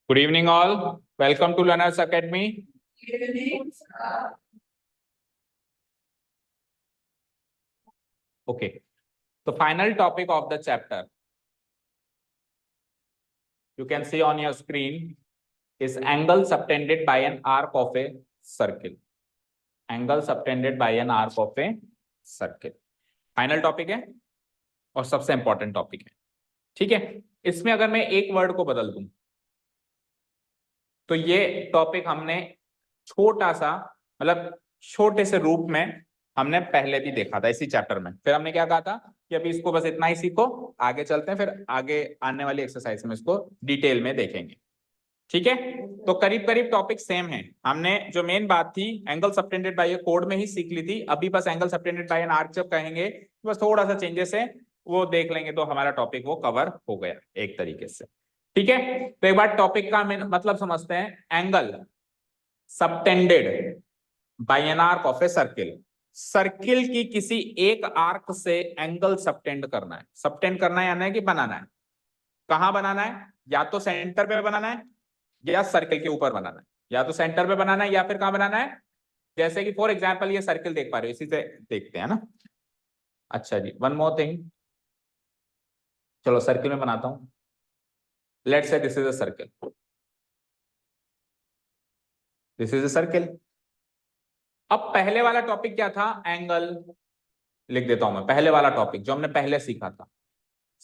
Good evening, all. Welcome to Learners Academy. Okay, the final topic of the chapter you can see on your screen is angle subtended by an arc of a circle. Angle subtended by an arc of a circle. Final topic है और सबसे important topic है. ठीक है, इसमें अगर मैं एक वर्ड को बदल दूं तो ये टॉपिक हमने छोटा सा मतलब छोटे से रूप में हमने पहले भी देखा था इसी चैप्टर में. फिर हमने क्या कहा था कि अभी इसको बस इतना ही सीखो, आगे चलते हैं, फिर आगे आने वाली एक्सरसाइज में इसको डिटेल में देखेंगे. ठीक है, तो करीब करीब टॉपिक सेम है. हमने जो मेन बात थी एंगल सबटेंडेड बाय ए कोड में ही सीख ली थी. अभी बस angle subtended by an arc जब कहेंगे बस थोड़ा सा चेंजेस है, वो देख लेंगे तो हमारा टॉपिक वो कवर हो गया एक तरीके से. ठीक है, तो एक बार टॉपिक का मतलब समझते हैं. Angle subtended by an arc of a circle. Circle की किसी एक आर्क से एंगल सबटेंड करना है. सबटेंड करना है यानी कि बनाना है. कहां बनाना है? या तो सेंटर पे बनाना है या सर्किल के ऊपर बनाना है. या तो सेंटर पे बनाना है या फिर कहां बनाना है. जैसे कि फॉर एग्जांपल ये सर्किल देख पा रहे हो, इसी से देखते हैं ना. अच्छा जी, वन मोर थिंग, चलो सर्किल में बनाता हूं. Let's say this is a circle. This is a circle. अब पहले वाला टॉपिक क्या था? एंगल. लिख देता हूं मैं पहले वाला टॉपिक जो हमने पहले सीखा था,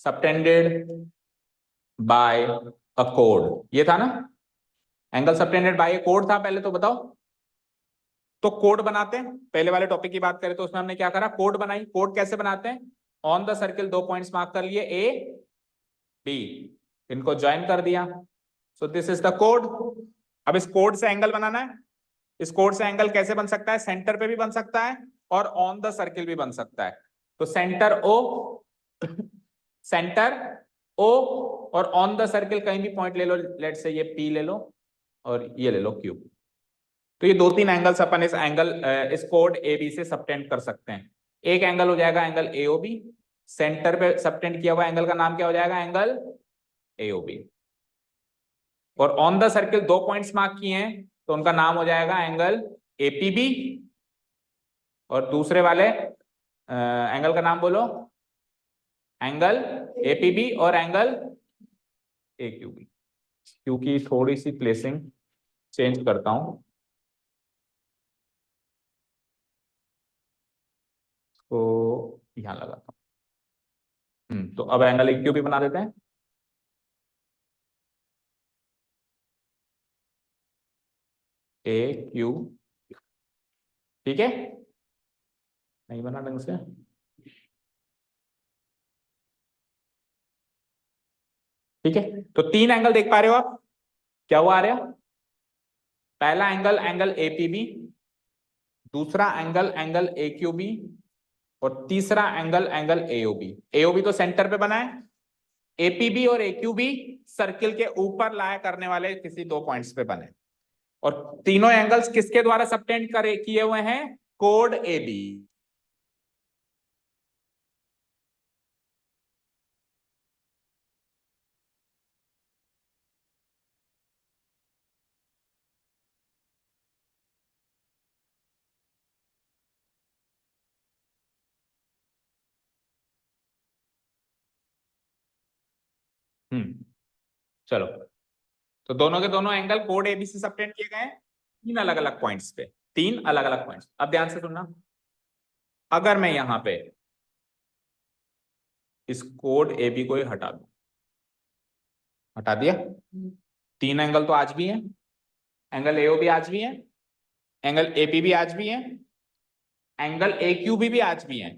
सबटेंडेड बाय अ कोड. ये था ना, एंगल सबटेंडेड बाय ए कोड था पहले. तो बताओ, तो कोड बनाते हैं. पहले वाले टॉपिक की बात करें तो उसमें हमने क्या करा? कोड बनाई. कोड कैसे बनाते हैं? On the circle 2 points mark कर लिए, ए बी, इनको ज्वाइन कर दिया. So this is the code. अब इस कोड से एंगल बनाना है. इस कोड से एंगल कैसे बन सकता है? सेंटर पे भी बन सकता है और ऑन द सर्किल भी बन सकता है. तो सेंटर ओ, सेंटर ओ, और ऑन द सर्किल कहीं भी पॉइंट ले लो. लेट से ये पी ले लो और ये ले लो क्यू. तो ये 2-3 एंगल्स अपन इस कोड ए बी से सबटेंड कर सकते हैं. एक एंगल हो जाएगा एंगल एओबी. सेंटर पे सबटेंड किया हुआ एंगल का नाम क्या हो जाएगा? Angle AOB. और on the circle 2 points mark किए हैं तो उनका नाम हो जाएगा एंगल एपीबी. और दूसरे वाले एंगल का नाम बोलो, एंगल एपीबी और एंगल एक्यूबी. क्योंकि थोड़ी सी प्लेसिंग चेंज करता हूं तो यहां लगाता हूं. तो अब एंगल एक्यूबी बना देते हैं. ए क्यू. ठीक है, नहीं बना ढंग से. ठीक है, तो 3 एंगल देख पा रहे हो आप? क्या हुआ आ रहा है? पहला एंगल एंगल एपीबी, दूसरा एंगल एंगल एक्यूबी और तीसरा एंगल एंगल एओबी. एओबी तो सेंटर पे बना है. एपीबी और एक्यूबी सर्किल के ऊपर लाया करने वाले किसी 2 पॉइंट्स पे बने. और तीनों एंगल्स किसके द्वारा सबटेंड करे किए हुए हैं? कोड एबी. चलो, तो दोनों के दोनों एंगल कोड एबी से सबटेंड किए गए हैं 3 अलग अलग पॉइंट्स पे. 3 अलग अलग पॉइंट्स. अब ध्यान से सुनना, अगर मैं यहां पे इस कोड एबी को ही हटा दूं, हटा दिया, 3 एंगल तो आज भी है. एंगल एओबी आज भी है, एंगल एपी भी आज भी है, एंगल एक्यूबी भी आज भी है.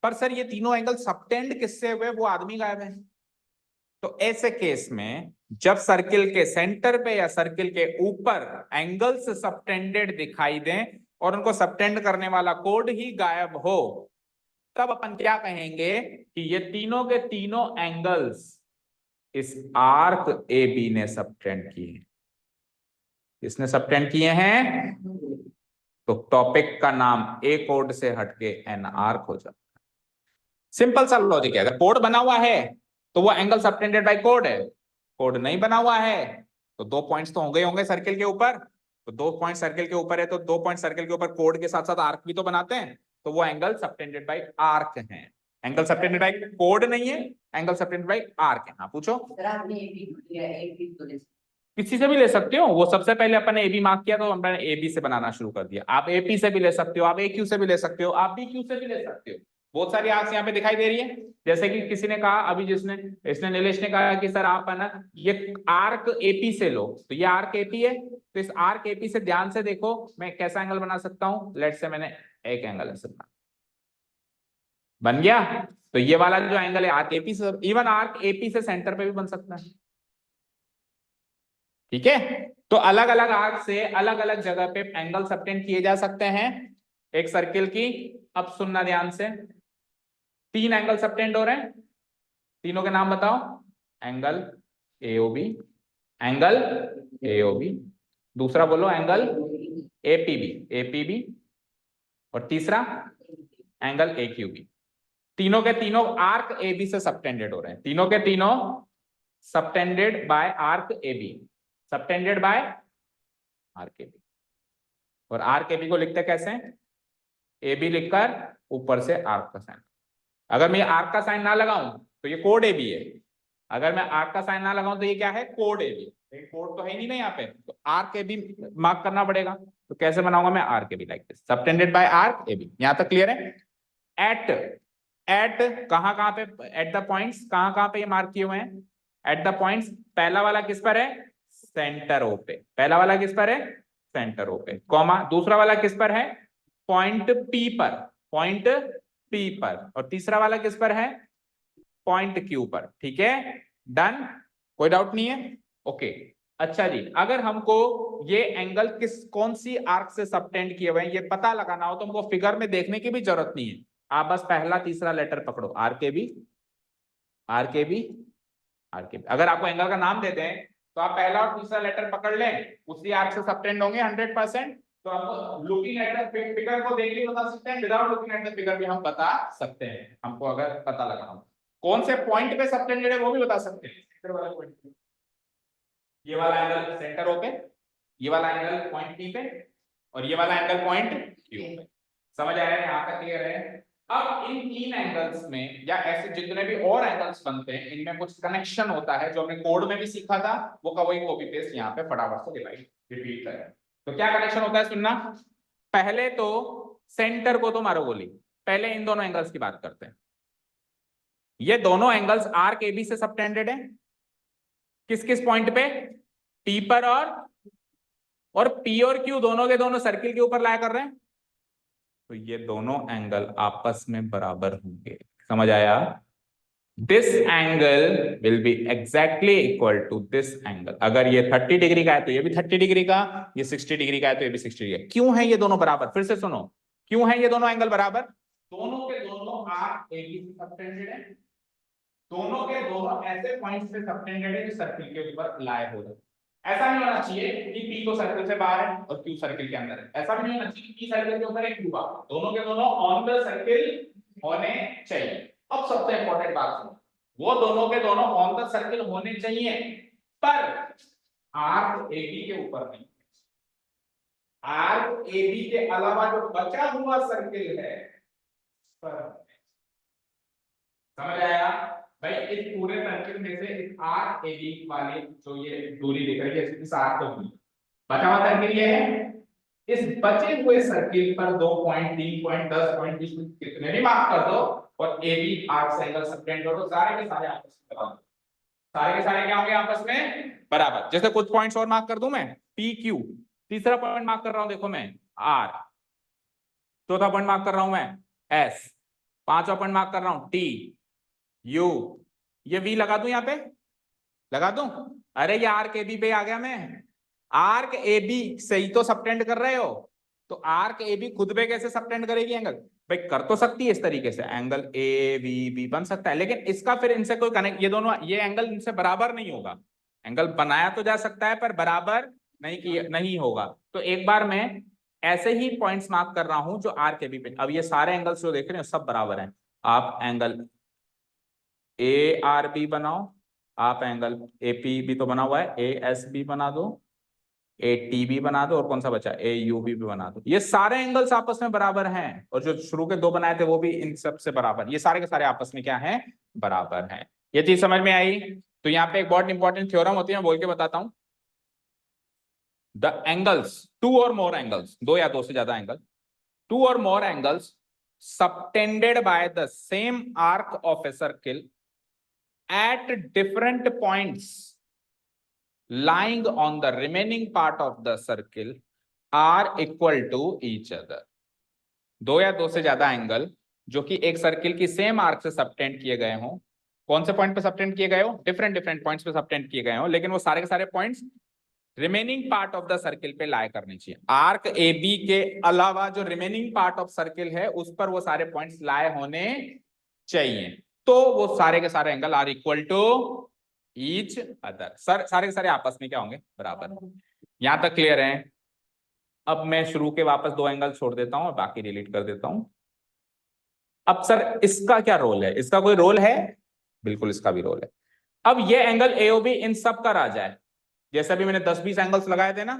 पर सर ये तीनों एंगल सबटेंड किससे हुए? वो आदमी गायब है. तो ऐसे केस में जब सर्किल के सेंटर पे या सर्किल के ऊपर एंगल्स सबटेंडेड दिखाई दें और उनको सबटेंड करने वाला कोड ही गायब हो, तब अपन क्या कहेंगे कि ये तीनों के तीनों एंगल्स इस आर्क ए बी ने सबटेंड किए. इसने सबटेंड किए हैं तो टॉपिक का नाम ए कोड से हटके एन आर्क हो जाता है. सिंपल सा लॉजिक है. अगर कोड बना हुआ है तो वो एंगल सबटेंडेड बाय कोड है. कोड नहीं बना हुआ है तो 2 पॉइंट्स तो होंगे सर्किल के ऊपर, तो 2 पॉइंट सर्किल के ऊपर है तो 2 पॉइंट सर्किल के ऊपर कोड के साथ साथ आर्क भी तो बनाते हैं, तो वो एंगल सबटेंडेड बाय आर्क है। एंगल सबटेंडेड बाय कोड नहीं है, एंगल सबटेंडेड बाय आर्क है। हाँ पूछो। किसी से भी ले सकते हो, वो सबसे पहले अपन ने ए बी मार्क किया तो हमने ए बी से बनाना शुरू कर दिया। आप ए पी से भी ले सकते हो, आप ए क्यू से भी ले सकते हो, आप बी क्यू से भी ले सकते हो। बहुत सारी आर्क्स यहाँ पे दिखाई दे रही है। जैसे कि किसी ने कहा अभी, इसने नीलेश ने कहा कि सर आप है ना ये आर्क एपी से लो, तो ये आर्क एपी है, तो इस आर्क एपी से ध्यान से देखो मैं कैसा एंगल बना सकता हूँ। लेट से मैंने एक एंगल ऐसे बन गया, तो ये वाला जो एंगल है आर्क एपी से, इवन आर्क एपी से सेंटर पे भी बन सकता है। ठीक है, तो अलग अलग आर्क से अलग अलग जगह पे एंगल सबटेंड किए जा सकते हैं एक सर्किल की। अब सुनना ध्यान से, 3 एंगल सबटेंड हो रहे हैं, तीनों के नाम बताओ। एंगल एओबी, एंगल एओबी, दूसरा बोलो एंगल एपीबी, एपीबी, और तीसरा एंगल एक्यूबी। तीनों के तीनों आर्क एबी से सबटेंडेड हो रहे हैं, तीनों के तीनों subtended by arc AB, subtended by arc AB. और आर्क एबी को लिखते कैसे हैं? ए बी लिखकर ऊपर से आर्क का साइन। अगर मैं आर्क का साइन ना लगाऊं तो ये कोड ए बी है, अगर मैं आर्क का साइन ना लगाऊं तो ये क्या है? कोड ए बी। लेकिन कोड तो है ही नहीं यहाँ पे, तो आर्क ए बी मार्क करना पड़ेगा। तो कैसे बनाऊंगा मैं arc A B? Like this, subtended by arc A B. यहां तक क्लियर है? एट, एट कहां पे, एट द पॉइंट्स कहां पे ये मार्क किए हुए हैं? एट द पॉइंट्स, पहला वाला किस पर है? सेंटर ओ पे, पहला वाला किस पर है? सेंटर ओ पे, कॉमा दूसरा वाला किस पर है? पॉइंट पी पर, पॉइंट पी पर, और तीसरा वाला किस पर है? पॉइंट क्यू पर। ठीक है, डन, कोई डाउट नहीं है? ओके अच्छा जी, अगर हमको ये एंगल कौन सी आर्क से सबटेंड किए हुए हैं ये पता लगाना हो तो हमको फिगर में देखने की भी जरूरत नहीं है, आप बस पहला तीसरा लेटर पकड़ो, आर के बी, आर के बी, आर के बी। अगर आपको एंगल का नाम देते हैं तो आप पहला और तीसरा लेटर पकड़ लें, उसी आर्क से सबटेंड होंगे 100%। तो आप लुकिंग एट द फिगर को देख के बता सकते हैं, without looking at the figure भी हम बता सकते हैं, हमको अगर पता लगाना हो। कौन से पॉइंट पे सबटेंडेड है वो भी बता सकते हैं, सेंटर वाला पॉइंट पे, ये वाला एंगल सेंटर ओ पे, ये वाला एंगल पॉइंट पी पे, और ये वाला एंगल पॉइंट क्यू पे। समझ आया है? यहाँ तक क्लियर है? अब इन 3 एंगल्स में या ऐसे जितने भी और एंगल्स बनते हैं इनमें कुछ कनेक्शन होता है जो हमने कोड में भी सीखा था, वो का वही कॉपी पेस्ट यहाँ पे फटाफट से रिपीट करें। तो क्या कनेक्शन होता है सुनना, पहले तो सेंटर को तो मारो गोली, पहले इन दोनों एंगल्स की बात करते हैं। ये दोनों एंगल्स आर्क एबी से सबटेंडेड है, किस किस पॉइंट पे? पी पर, और पी और क्यू दोनों के दोनों सर्किल के ऊपर लाया कर रहे हैं, तो ये दोनों एंगल आपस में बराबर होंगे। समझ आया? This angle will be exactly equal to this angle. अगर ये 30 डिग्री का है तो ये भी 30 डिग्री का, ये 60 डिग्री का है तो ये भी 60 डिग्री का। क्यों है ये दोनों बराबर? फिर से सुनो, क्यों है ये दोनों एंगल बराबर? दोनों के दोनों आर्क एबी से सबटेंडेड है, दोनों के दोनों ऐसे पॉइंट से सबटेंडेड है जो सर्किल के ऊपर लाए हो रहे हैं। ऐसा नहीं होना चाहिए कि P तो सर्किल से बाहर है और Q सर्किल के अंदर है, ऐसा भी नहीं होना चाहिए कि P सर्किल के ऊपर है Q बाहर, दोनों के दोनों ऑन द सर्किल होने चाहिए। अब सबसे इंपॉर्टेंट बात सुनो, वो दोनों के दोनों ऑन द सर्किल होने चाहिए पर आर्क AB के ऊपर नहीं, आर्क AB के अलावा जो बचा हुआ सर्किल है पर। समझ आया भाई? इस पूरे सर्किल में से इस आर्क AB वाले जो ये दूरी दिख रही है इस आर्क को बचा हुआ सर्किल ये है, इस बचे हुए सर्किल पर 2 पॉइंट 3 पॉइंट 10 पॉइंट कितने भी मार्क कर दो और ए बी आर्क से एंगल सबटेंड कर दो, सारे के सारे आपस में बराबर, सारे के सारे क्या होंगे आपस में बराबर। जैसे कुछ पॉइंट्स और मार्क कर दूं मैं, पी क्यू, तीसरा पॉइंट मार्क कर रहा हूं देखो मैं आर, चौथा पॉइंट मार्क कर रहा हूं मैं एस, पांचवा पॉइंट मार्क कर रहा हूं टी, यू, ये वी लगा दूं, यहां पे लगा दूं। अरे ये आर्क ए बी पे आ गया मैं, आर्क ए बी से ही तो सबटेंड कर रहे हो, तो आर्क ए बी खुद पे कैसे सबटेंड करेगी एंगल? भाई कर तो सकती है इस तरीके से, एंगल ए बी बी बन सकता है, लेकिन इसका फिर इनसे कोई कनेक्ट, ये दोनों ये एंगल इनसे बराबर नहीं होगा। एंगल बनाया तो जा सकता है पर बराबर नहीं होगा। तो एक बार मैं ऐसे ही पॉइंट्स मार्क कर रहा हूं जो आर्क ए बी पे, अब ये सारे एंगल्स जो देख रहे हैं सब बराबर हैं। आप एंगल ए आर बी बनाओ, आप एंगल एपी भी तो बना हुआ है, ए एस बी बना दो, ए टी बी बना दो, और कौन सा बचा, ए यू बी भी बना दो। ये सारे एंगल्स आपस में बराबर हैं, और जो शुरू के दो बनाए थे वो भी इन सब से बराबर, ये सारे के सारे आपस में क्या है, बराबर हैं। ये चीज समझ में आई। तो यहाँ पे एक बहुत इंपॉर्टेंट थ्योरम होती है, मैं बोल के बताता हूं। द एंगल्स, टू और मोर एंगल्स, दो या दो से ज्यादा angle, two or more angles subtended by the same arc of a circle at different points lying on the remaining part of the circle are equal to each other। दो या दो से ज्यादा एंगल जो कि एक सर्किल की same arc से सबटेंड किए गए हों, कौन से पॉइंट पे सबटेंड किए गए हो, डिफरेंट डिफरेंट पॉइंट्स पे सबटेंड किए गए हो, लेकिन वो सारे के सारे points remaining part of the circle पे लाए करनी चाहिए। आर्क ए बी के अलावा जो रिमेनिंग पार्ट ऑफ सर्किल है उस पर वो सारे पॉइंट्स लाए होने चाहिए, तो वो सारे के सारे angle are equal to each other. सारे के सारे आपस में क्या होंगे, बराबर। यहां तक क्लियर है। अब मैं शुरू के वापस दो एंगल छोड़ देता हूं और बाकी डिलीट कर देता हूं। अब सर इसका क्या रोल है, इसका कोई रोल है, बिल्कुल इसका भी रोल है। अब ये एंगल एओबी इन सब का राजा है। जैसे अभी मैंने 10-20 एंगल्स लगाए थे ना,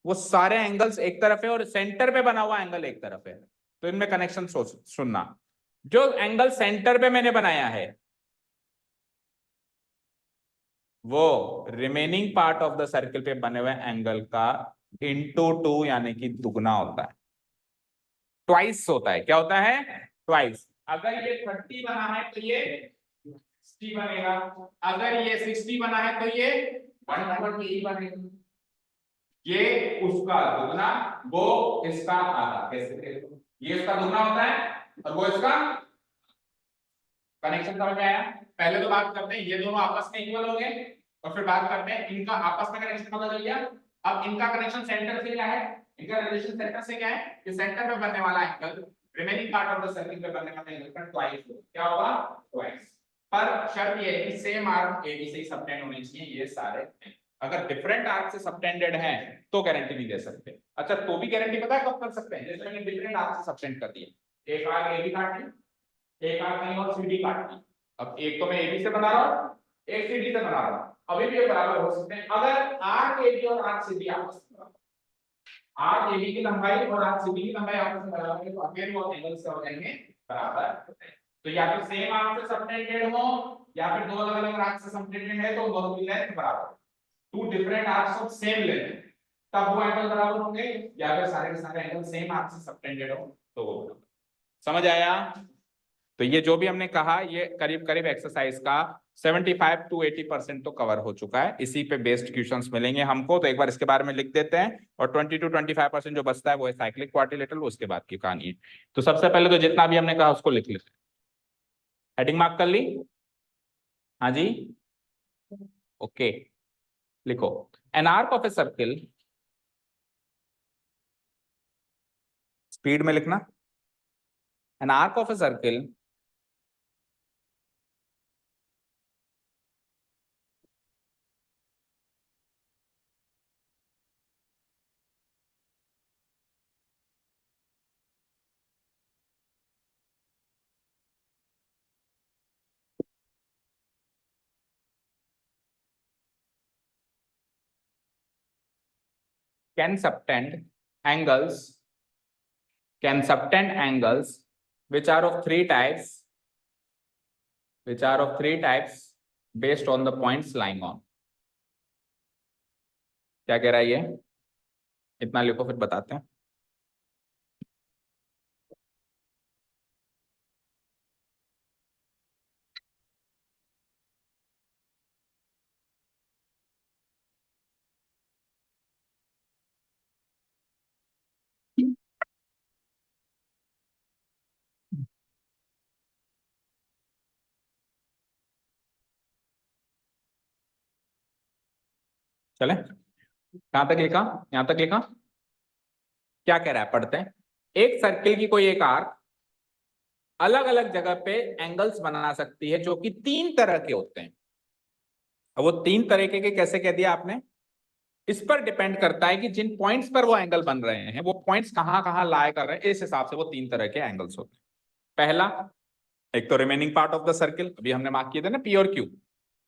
वो सारे एंगल्स एक तरफ है और सेंटर पे बना हुआ एंगल एक तरफ है। तो इनमें कनेक्शन सुनना, जो एंगल सेंटर पे मैंने बनाया है वो remaining part of the circle पे बने हुए एंगल का इंटू टू यानी कि दुगना होता है, ट्वाइस होता है। क्या होता है, ट्वाइस। अगर ये 30 बना है तो ये 60 बनेगा, अगर ये 60 बना है तो ये 1/3 बनेगा। ये उसका दुगना, वो इसका आधा। कैसे देखो, ये इसका दुगना होता है और वो इसका, कनेक्शन समझ में आया। पहले तो बात करते हैं ये दोनों आपस में इक्वल हो गए, और फिर बात करते हैं इनका आपस में कनेक्शन पता चल गया। अब इनका कनेक्शन सेंटर से क्या है, इनका रिलेशन सेंटर से क्या है, कि सेंटर पे बनने वाला angle remaining part of the circle पे बनने वाला एंगल का ट्वाइस हो। क्या होगा, ट्वाइस। पर शर्त ये है कि सेम आर्क ए बी से सबटेंड होने चाहिए ये सारे। अगर डिफरेंट आर्क से सबटेंडेड हैं तो गारंटी नहीं दे सकते। अच्छा, तो भी गारंटी पता है कब कर सकते हैं, जैसे मैंने डिफरेंट आर्क से सबटेंड कर दिए, एक आर्क ए बी काट ली, एक आर्क कहीं और सीडी काट ली। अब एक तो मैं एबी से बना रहा हूं, एक सीडी से बना रहा हूं, अभी भी ये बराबर हो सकते हैं अगर आर्क एबी और आर्क सीडी आपस में बराबर, आर्क एबी की लंबाई और आर्क सीडी की लंबाई आपस में बराबर है, तो अगेन वो एंगल्स क्या हो जाएंगे, बराबर। तो या तो सेम आर्क से सबटेंडेड हो या फिर दो अलग अलग आर्क से सबटेंडेड है तो दोनों की लेंथ बराबर। Two different arcs of same length, तब वो एंगल बराबर होंगे, या फिर सारे के सारे एंगल सेम आर्क से सबटेंडेड हो तो वो बराबर। समझ आया। तो ये जो भी हमने कहा ये करीब करीब एक्सरसाइज का 75 to 80% तो कवर हो चुका है। इसी पे बेस्ड क्वेश्चंस मिलेंगे हमको, तो एक बार इसके बारे में लिख देते हैं, और 20 to 25% जो बचता है वो है साइक्लिक क्वाड्रिलेटरल, उसके बाद की कहानी है। तो सबसे पहले तो जितना भी हमने कहा उसको लिख लेते हैं। हेडिंग मार्क कर ली, हाँ जी, ओके। लिखो, N arc of a circle, speed में लिखना, N arc of a circle can subtend angles, can subtend angles which are of three types, which are of three types based on the points lying on। क्या कह रहा है ये, इतना लिखो फिर बताते हैं। चले, कहां तक लिखा, यहां तक लिखा। क्या कह रहा है, पढ़ते हैं। एक सर्किल की कोई एक आर्क अलग अलग जगह पे एंगल्स बना सकती है जो कि तीन तरह के होते हैं। अब वो तीन तरीके के कैसे कह दिया आपने, इस पर डिपेंड करता है कि जिन पॉइंट्स पर वो एंगल बन रहे हैं वो पॉइंट्स कहां कहां लाए कर रहे हैं, इस हिसाब से वो तीन तरह के एंगल्स होते हैं। पहला, एक तो remaining part of the circle, अभी हमने मार्क किए थे ना पी और क्यू,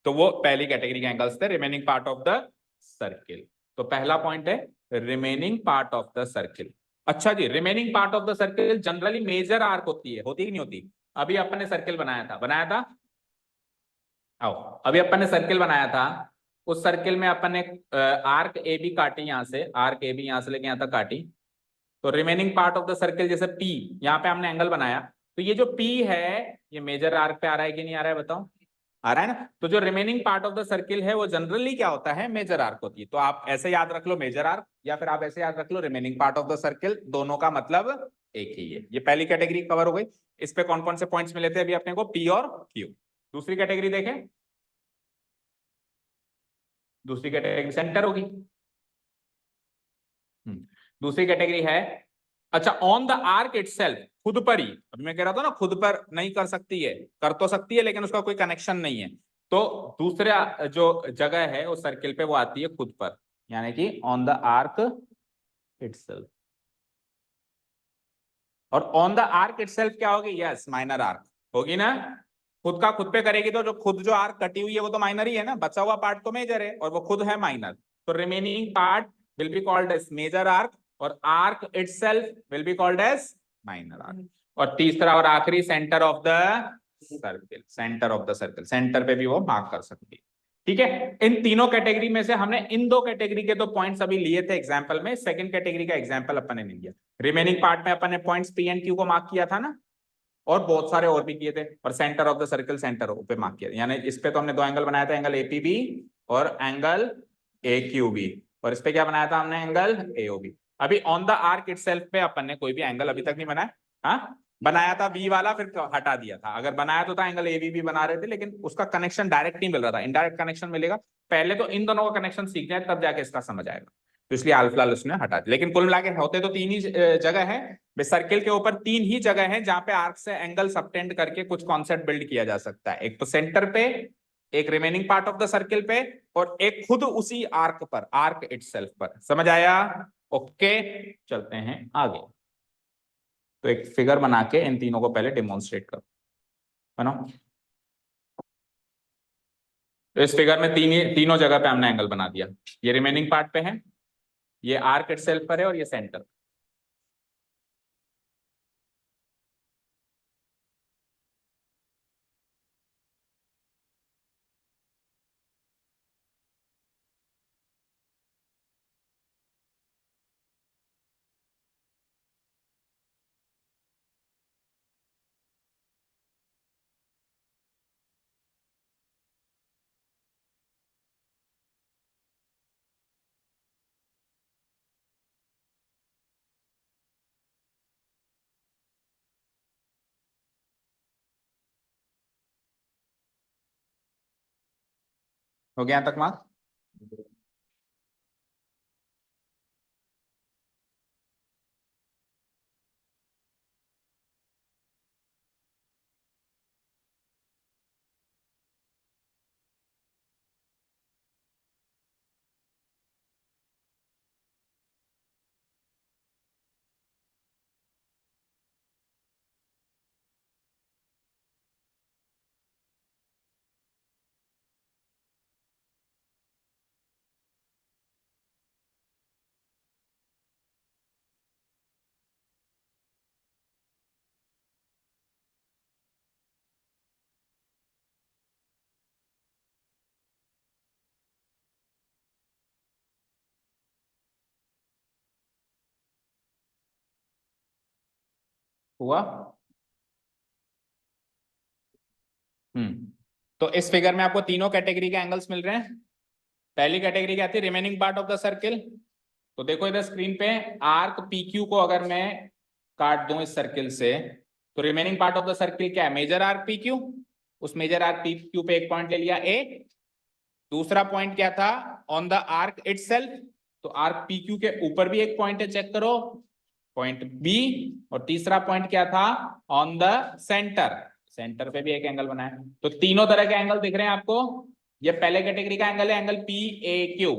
तो वो पहली कैटेगरी के एंगल्स थे, remaining part of the circle. तो पहला पॉइंट है remaining part of the circle. अच्छा जी, remaining part of the circle generally major arc होती है कि नहीं होती? अभी अपन ने सर्किल बनाया था आओ, अभी अपन ने सर्किल बनाया था, उस सर्किल में अपन ने आर्क ए बी काटी, यहां से आर्क ए बी यहां से लेके यहां तक काटी। तो remaining part of the circle जैसे पी, यहाँ पे हमने एंगल बनाया, तो ये जो पी है ये मेजर आर्क पे आ रहा है कि नहीं आ रहा है बताओ? आ रहा है ना। तो जो remaining part of the circle है वो जनरली क्या होता है? मेजर आर्क होती है। तो आप ऐसे याद रख लो मेजर आर्क, या फिर आप ऐसे याद रख लो remaining part of the circle, दोनों का मतलब एक ही है। ये पहली कैटेगरी कवर हो गई। इस पे कौन कौन से पॉइंट्स मिले थे अभी अपने को? पी और क्यू। दूसरी कैटेगरी देखें, दूसरी कैटेगरी सेंटर होगी। दूसरी कैटेगरी है, अच्छा ऑन द आर्क इटसेल्फ, खुद पर ही। अभी मैं कह रहा था ना खुद पर नहीं कर सकती है, कर तो सकती है लेकिन उसका कोई कनेक्शन नहीं है। तो दूसरा जो जगह है उस सर्किल पे वो आती है खुद पर, यानी कि ऑन द आर्क इटसेल्फ। और ऑन द आर्क इटसेल्फ क्या होगी? यस, माइनर आर्क होगी ना। खुद का खुद पे करेगी तो जो खुद जो आर्क कटी हुई है वो तो माइनर ही है ना, बचा हुआ पार्ट तो मेजर है और वो खुद है माइनर। तो remaining part will be called as major arc और arc itself will be called as minor arc. और तीसरा और आखिरी centre of the circle, centre of the circle, centre पे भी वो मार्क कर सकती है। ठीक है, इन तीनों कैटेगरी में से हमने इन दो कैटेगरी के तो पॉइंट्स अभी लिए थे एग्जांपल में, सेकंड कैटेगरी का एग्जांपल अपन ने नहीं लिया। रिमेनिंग पार्ट में अपन ने पॉइंट्स पी एंड क्यू को मार्क किया था ना, और बहुत सारे और भी किए थे। और centre of the circle centre पे मार्क किया, यानी इस पे तो हमने दो एंगल बनाया था, एंगल एपीबी और एंगल एक्यूबी। और इस पे क्या बनाया था हमने? Angle AOB. अभी ऑन द आर्क इटसेल्फ पे अपन ने कोई भी एंगल अभी तक नहीं बनाया। हाँ, बनाया था बी वाला, फिर हटा दिया था। अगर बनाया तो था एंगल एबी भी बना रहे थे, लेकिन उसका कनेक्शन डायरेक्ट नहीं मिल रहा था, इनडायरेक्ट कनेक्शन मिलेगा। पहले तो इन दोनों का कनेक्शन सीख जाए तब जाके इसका समझ आएगा। तो इसलिए अल्फ लाल उसने हटा दिया। लेकिन कुल मिला के होते तो तीन ही जगह है सर्किल के ऊपर, तीन ही जगह है जहां पे आर्क से एंगल सबटेंड करके कुछ कॉन्सेप्ट बिल्ड किया जा सकता है। एक तो सेंटर पे, एक remaining part of the circle पे, और एक खुद उसी आर्क पर, आर्क इटसेल्फ पर। समझ आया? ओके, चलते हैं आगे। तो एक फिगर बना के इन तीनों को पहले डेमोन्स्ट्रेट करो, बनाओ। तो इस फिगर में तीनों जगह पे हमने एंगल बना दिया। ये रिमेनिंग पार्ट पे है, ये आर्क इटसेल्फ पर है, और ये सेंटर। हो गया यहाँ तक मार्क? हुआ। तो इस फिगर में आपको तीनों कैटेगरी के एंगल्स मिल रहे हैं। पहली कैटेगरी क्या थी? Remaining part of the circle. तो देखो इधर स्क्रीन पे, आर्क पी क्यू को अगर मैं काट दूं इस सर्किल से, तो remaining part of the circle क्या है? Major arc P Q. उस मेजर आर्क पी क्यू पे एक पॉइंट ले लिया ए। दूसरा पॉइंट क्या था? On the arc itself. तो आर्क पी क्यू के ऊपर भी एक पॉइंट है, चेक करो, पॉइंट बी। और तीसरा पॉइंट क्या था? ऑन द सेंटर, सेंटर पे भी एक एंगल बनाया। तो तीनों तरह के एंगल दिख रहे हैं आपको। ये पहले कैटेगरी का एंगल है, एंगल पी ए क्यू।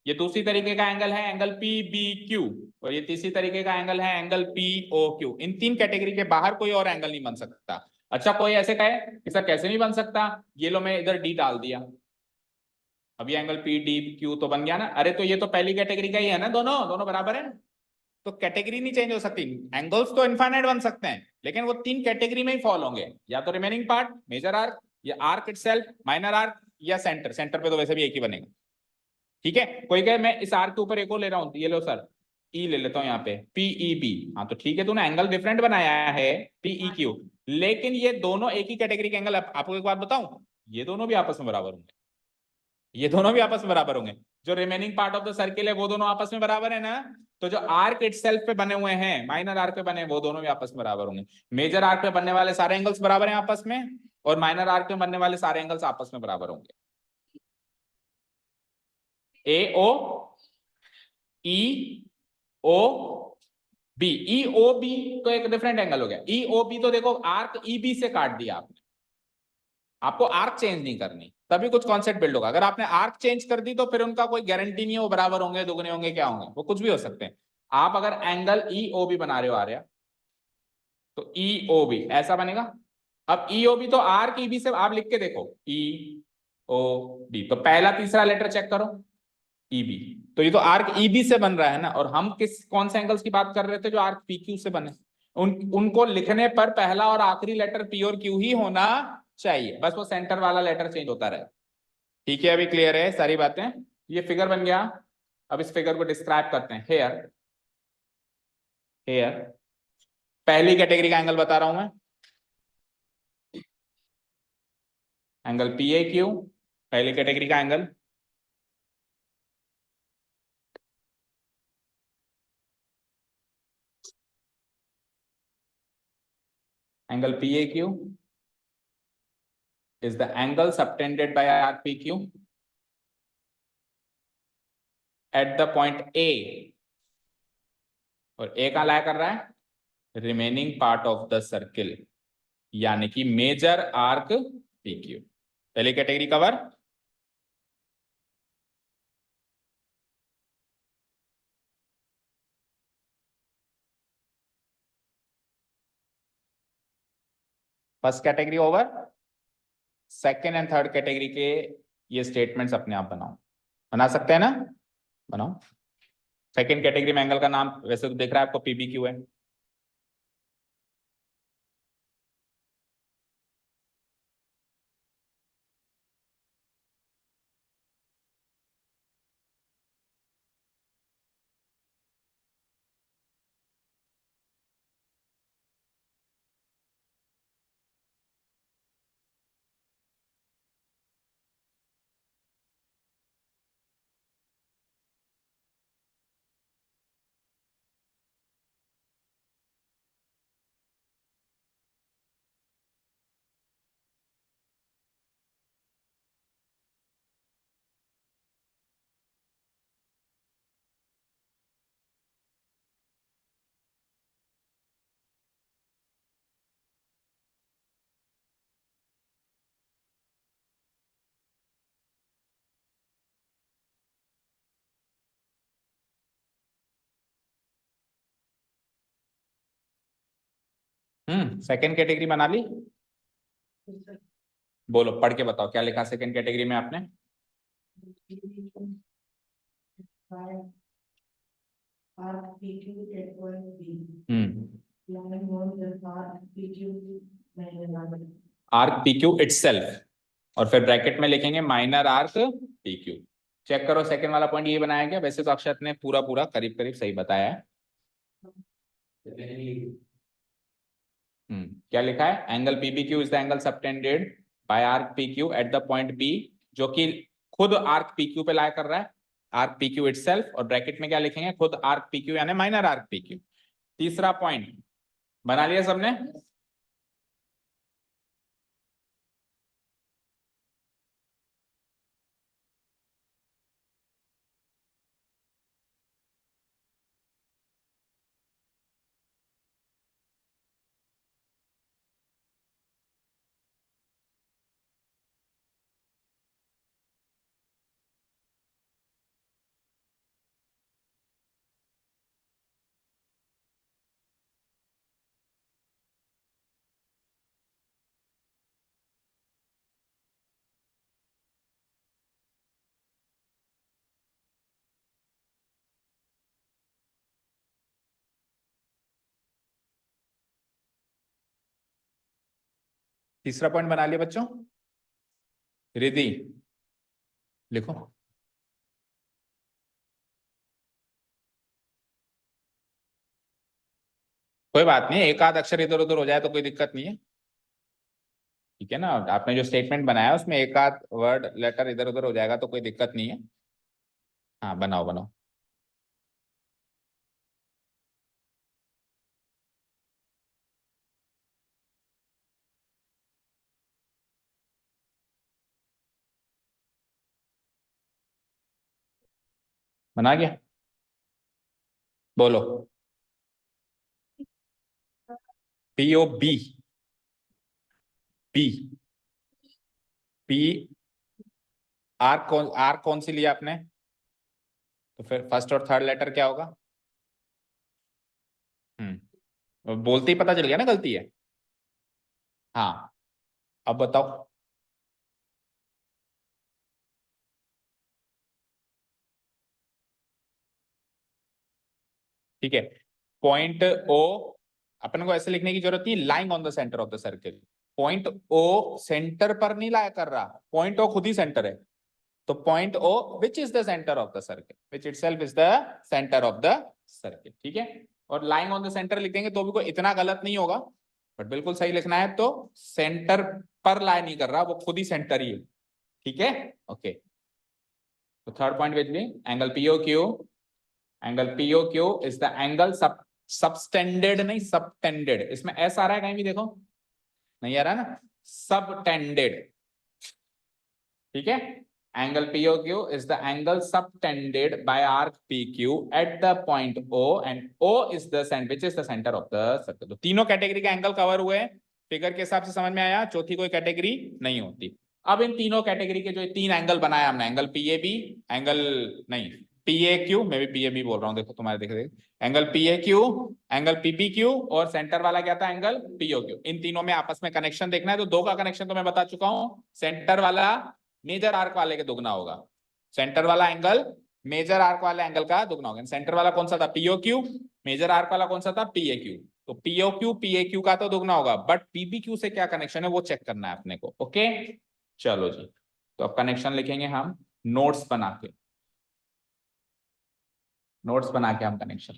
ये दूसरी तरीके का एंगल है, एंगल पी बी क्यू। और ये तीसरी तरीके का एंगल है, एंगल पी ओ क्यू। इन तीन कैटेगरी के बाहर कोई और एंगल नहीं बन सकता। अच्छा, कोई ऐसे कहे कि सर कैसे नहीं बन सकता? ये लो मैं इधर डी डाल दिया, अभी एंगल पी डी क्यू तो बन गया ना। अरे तो ये तो पहली कैटेगरी का ही है ना, दोनों दोनों बराबर है। तो कैटेगरी नहीं चेंज हो सकती। एंगल्स तो इनफाइनाइट बन सकते हैं, लेकिन वो तीन कैटेगरी में ही फॉल होंगे, या तो रिमेनिंग पार्ट, मेजर आर्क, या आर्क इटसेल्फ, माइनर आर्क, या सेंटर। सेंटर पे तो वैसे भी एक ही बनेगा। ठीक है, कोई कहे मैं इस आर्क के ऊपर एक और ले रहा हूं, ये लो सर, ई ले लेता हूं यहाँ पे, पीई बी। हाँ तो ठीक है, तूने एंगल डिफरेंट बनाया है, पीई क्यू, लेकिन ये दोनों एक ही कैटेगरी के एंगल। आपको एक बात बताऊं, ये दोनों भी आपस में बराबर होंगे। ये दोनों भी आपस में बराबर होंगे। जो remaining part of the circle है वो दोनों आपस में बराबर है ना। तो जो आर्क इटसेल्फ पे बने हुए हैं, माइनर आर्क पे बने, वो दोनों भी आपस में बराबर होंगे। मेजर आर्क पे बनने वाले सारे एंगल्स बराबर हैं आपस में, और माइनर आर्क पे बनने वाले सारे एंगल्स आपस में बराबर होंगे। ए ओ, ई ओ बी। ई ओ बी तो एक डिफरेंट एंगल हो गया। ई ओ बी तो देखो, आर्क ई बी से काट दिया आपने। आपको आर्क चेंज नहीं करनी, तभी कुछ कॉन्सेप्ट बिल्ड होगा। अगर आपने आर्क चेंज कर दी तो फिर उनका कोई गारंटी नहीं है वो बराबर होंगे, दुगने होंगे, क्या होंगे, वो कुछ भी हो सकते हैं। आप अगर एंगल ई ओ बी बना रहे हो आर्या, तो ई ओ बी ऐसा बनेगा। अब ई ओ बी तो आर्क ई बी से आप लिख के देखो, ई ओ बी, तो पहला तीसरा लेटर चेक करो, ई बी। तो ये तो आर्क ई बी से बन रहा है ना, और हम किस कौन से एंगल्स की बात कर रहे थे, जो आर्क पी क्यू से बने। उनको लिखने पर पहला और आखिरी लेटर पी और क्यू ही होना चाहिए, बस वो सेंटर वाला लेटर चेंज होता रहे। ठीक है, अभी क्लियर है सारी बातें। ये फिगर बन गया। अब इस फिगर को डिस्क्राइब करते हैं। हेयर, हेयर पहली कैटेगरी का एंगल बता रहा हूं मैं, एंगल पी ए क्यू, पहली कैटेगरी का angle. Angle P A Q is the angle subtended by RPQ at the point A, और A का लाई कर रहा है remaining part of the circle, यानी कि मेजर आर्क PQ। पहली category cover. First category over. Second and third category के ये स्टेटमेंट्स अपने आप बनाओ, बना सकते हैं ना, बनाओ। सेकेंड कैटेगरी में एंगल का नाम वैसे तो देख रहा है आपको, PBQ है। सेकेंड कैटेगरी बना ली। बोलो, पढ़ के बताओ क्या लिखा सेकेंड कैटेगरी में आपने। आर्क पी क्यू इटसेल्फ, और फिर ब्रैकेट में लिखेंगे minor arc P Q. Check करो सेकंड वाला पॉइंट ये बनाया गया। वैसे तो अक्षत ने पूरा पूरा करीब करीब सही बताया है। क्या लिखा है, angle PBQ is the angle subtended by arc PQ at the point B, जो कि खुद आर्क पीक्यू पे लाई कर रहा है, आर्क पीक्यू इटसेल्फ, और ब्रैकेट में क्या लिखेंगे, खुद आर्क पीक्यू यानी माइनर आर्क पीक्यू। तीसरा पॉइंट बना लिया सबने। तीसरा पॉइंट बना लिया बच्चों? रिद्धि लिखो। कोई बात नहीं, एक आध अक्षर इधर उधर हो जाए तो कोई दिक्कत नहीं है, ठीक है ना। आपने जो स्टेटमेंट बनाया उसमें एक आध वर्ड लेटर इधर उधर हो जाएगा तो कोई दिक्कत नहीं है। हाँ बनाओ बनाओ। बना गया? बोलो। POB। पी। पी। आर कौन सी लिया आपने? तो फिर फर्स्ट और थर्ड लेटर क्या होगा? बोलते ही पता चल गया ना गलती है। हाँ, अब बताओ। ठीक है। पॉइंट ओ अपन को ऐसे लिखने की जरूरत नहीं, lying on the centre of the circle. Point O centre पर नहीं लाया कर रहा, पॉइंट ओ खुद ही सेंटर है। तो point O which is the centre of the circle, which itself is the centre of the circle, ठीक है। और लाइंग ऑन द सेंटर लिख देंगे तो भी कोई इतना गलत नहीं होगा, बट बिल्कुल सही लिखना है तो सेंटर पर लाई नहीं कर रहा, वो खुद ही सेंटर ही है, ठीक है। ओके। तो थर्ड पॉइंट विच भी angle PO Q, angle PO Q is the angle subtended, नहीं सबटेंडेड, इसमें एस आ रहा है कहीं भी देखो? नहीं आ रहा ना? सबटेंडेड, ठीक है। Angle POQ is the angle subtended by arc PQ at the point O and O is the center which is the center of the circle। तो तीनों कैटेगरी के एंगल कवर हुए, फिगर के हिसाब से समझ में आया, चौथी कोई कैटेगरी नहीं होती। अब इन तीनों कैटेगरी के जो तीन एंगल बनाया हमने, एंगल PAB, एंगल नहीं PAQ, मैं भी PAB बोल रहा हूँ, देखो तुम्हारे देखे देखे, एंगल PAQ, एंगल PPQ और सेंटर वाला क्या था एंगल POQ। इन तीनों में आपस में कनेक्शन देखना है, तो दो का कनेक्शन तो मैं बता चुका हूं, सेंटर वाला मेजर आर्क वाले के दुगना होगा, सेंटर वाला एंगल मेजर आर्क वाले एंगल का दुगना होगा। सेंटर वाला कौन सा था? POQ। मेजर आर्क वाला कौन सा था? PAQ। तो POQ PAQ का तो दुगना होगा, बट PBQ से क्या कनेक्शन है वो चेक करना है अपने को, ओके। चलो जी, तो अब कनेक्शन लिखेंगे हम नोट्स बना के, नोट्स बना के हम कनेक्शन।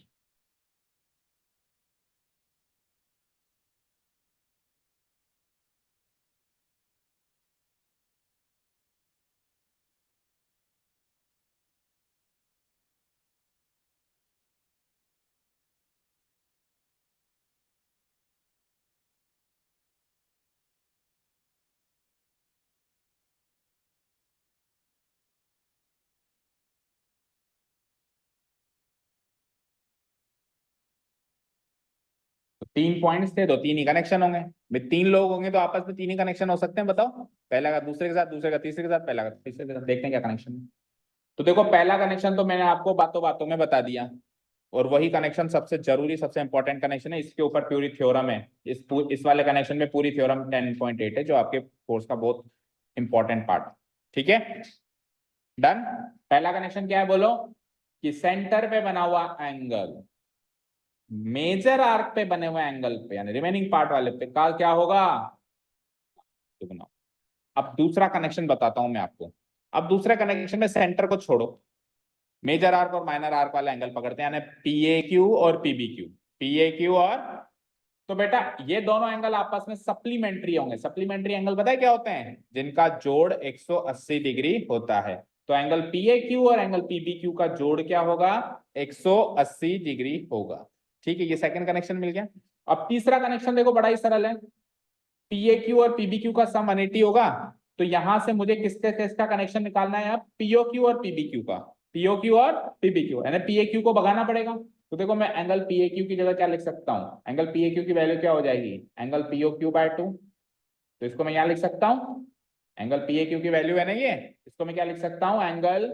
3 पॉइंट्स थे तो तीन ही कनेक्शन होंगे भाई, तीन लोग होंगे तो आपस में तीन ही कनेक्शन हो सकते हैं, बताओ। पहला का दूसरे के साथ, दूसरे का तीसरे के साथ, पहला का तीसरे के साथ, देखते हैं क्या कनेक्शन है। तो देखो पहला कनेक्शन तो मैंने आपको बातों बातों में बता दिया, और वही कनेक्शन सबसे जरूरी सबसे इंपॉर्टेंट कनेक्शन है, इसके ऊपर पूरी थ्योरम है। इस वाले कनेक्शन में पूरी थ्योरम 10.8 है, जो आपके कोर्स का बहुत इंपॉर्टेंट पार्ट, ठीक है। डन। पहला कनेक्शन क्या है बोलो? कि सेंटर पे बना हुआ एंगल मेजर आर्क पे बने हुए एंगल पे, यानी रिमेनिंग पार्ट वाले पे का क्या होगा? दुगना। अब दूसरा कनेक्शन बताता हूं मैं आपको। अब दूसरे कनेक्शन में सेंटर को छोड़ो, मेजर आर्क और माइनर आर्क वाला एंगल पकड़ते हैं, यानी PAQ और PBQ। PAQ और, तो बेटा ये दोनों एंगल आपस में सप्लीमेंट्री होंगे। सप्लीमेंट्री एंगल पता है क्या होते हैं? जिनका जोड़ 180 डिग्री होता है। तो एंगल PAQ और एंगल PBQ का जोड़ क्या होगा? 180 डिग्री होगा, ठीक है। ये सेकंड कनेक्शन मिल गया। अब तीसरा कनेक्शन देखो, बड़ा ही सरल है। PAQ और PBQ का सम 180 होगा, तो यहां से मुझे किसके किसका कनेक्शन निकालना है? अब POQ और PBQ का, POQ और PBQ, यानी PAQ को भगाना पड़ेगा। तो देखो मैं एंगल PAQ की जगह क्या लिख सकता हूँ? एंगल PAQ की वैल्यू क्या हो जाएगी? Angle POQ/2। तो इसको मैं यहाँ लिख सकता हूँ, एंगल PAQ की वैल्यू है ना ये, इसको मैं क्या लिख सकता हूँ? Angle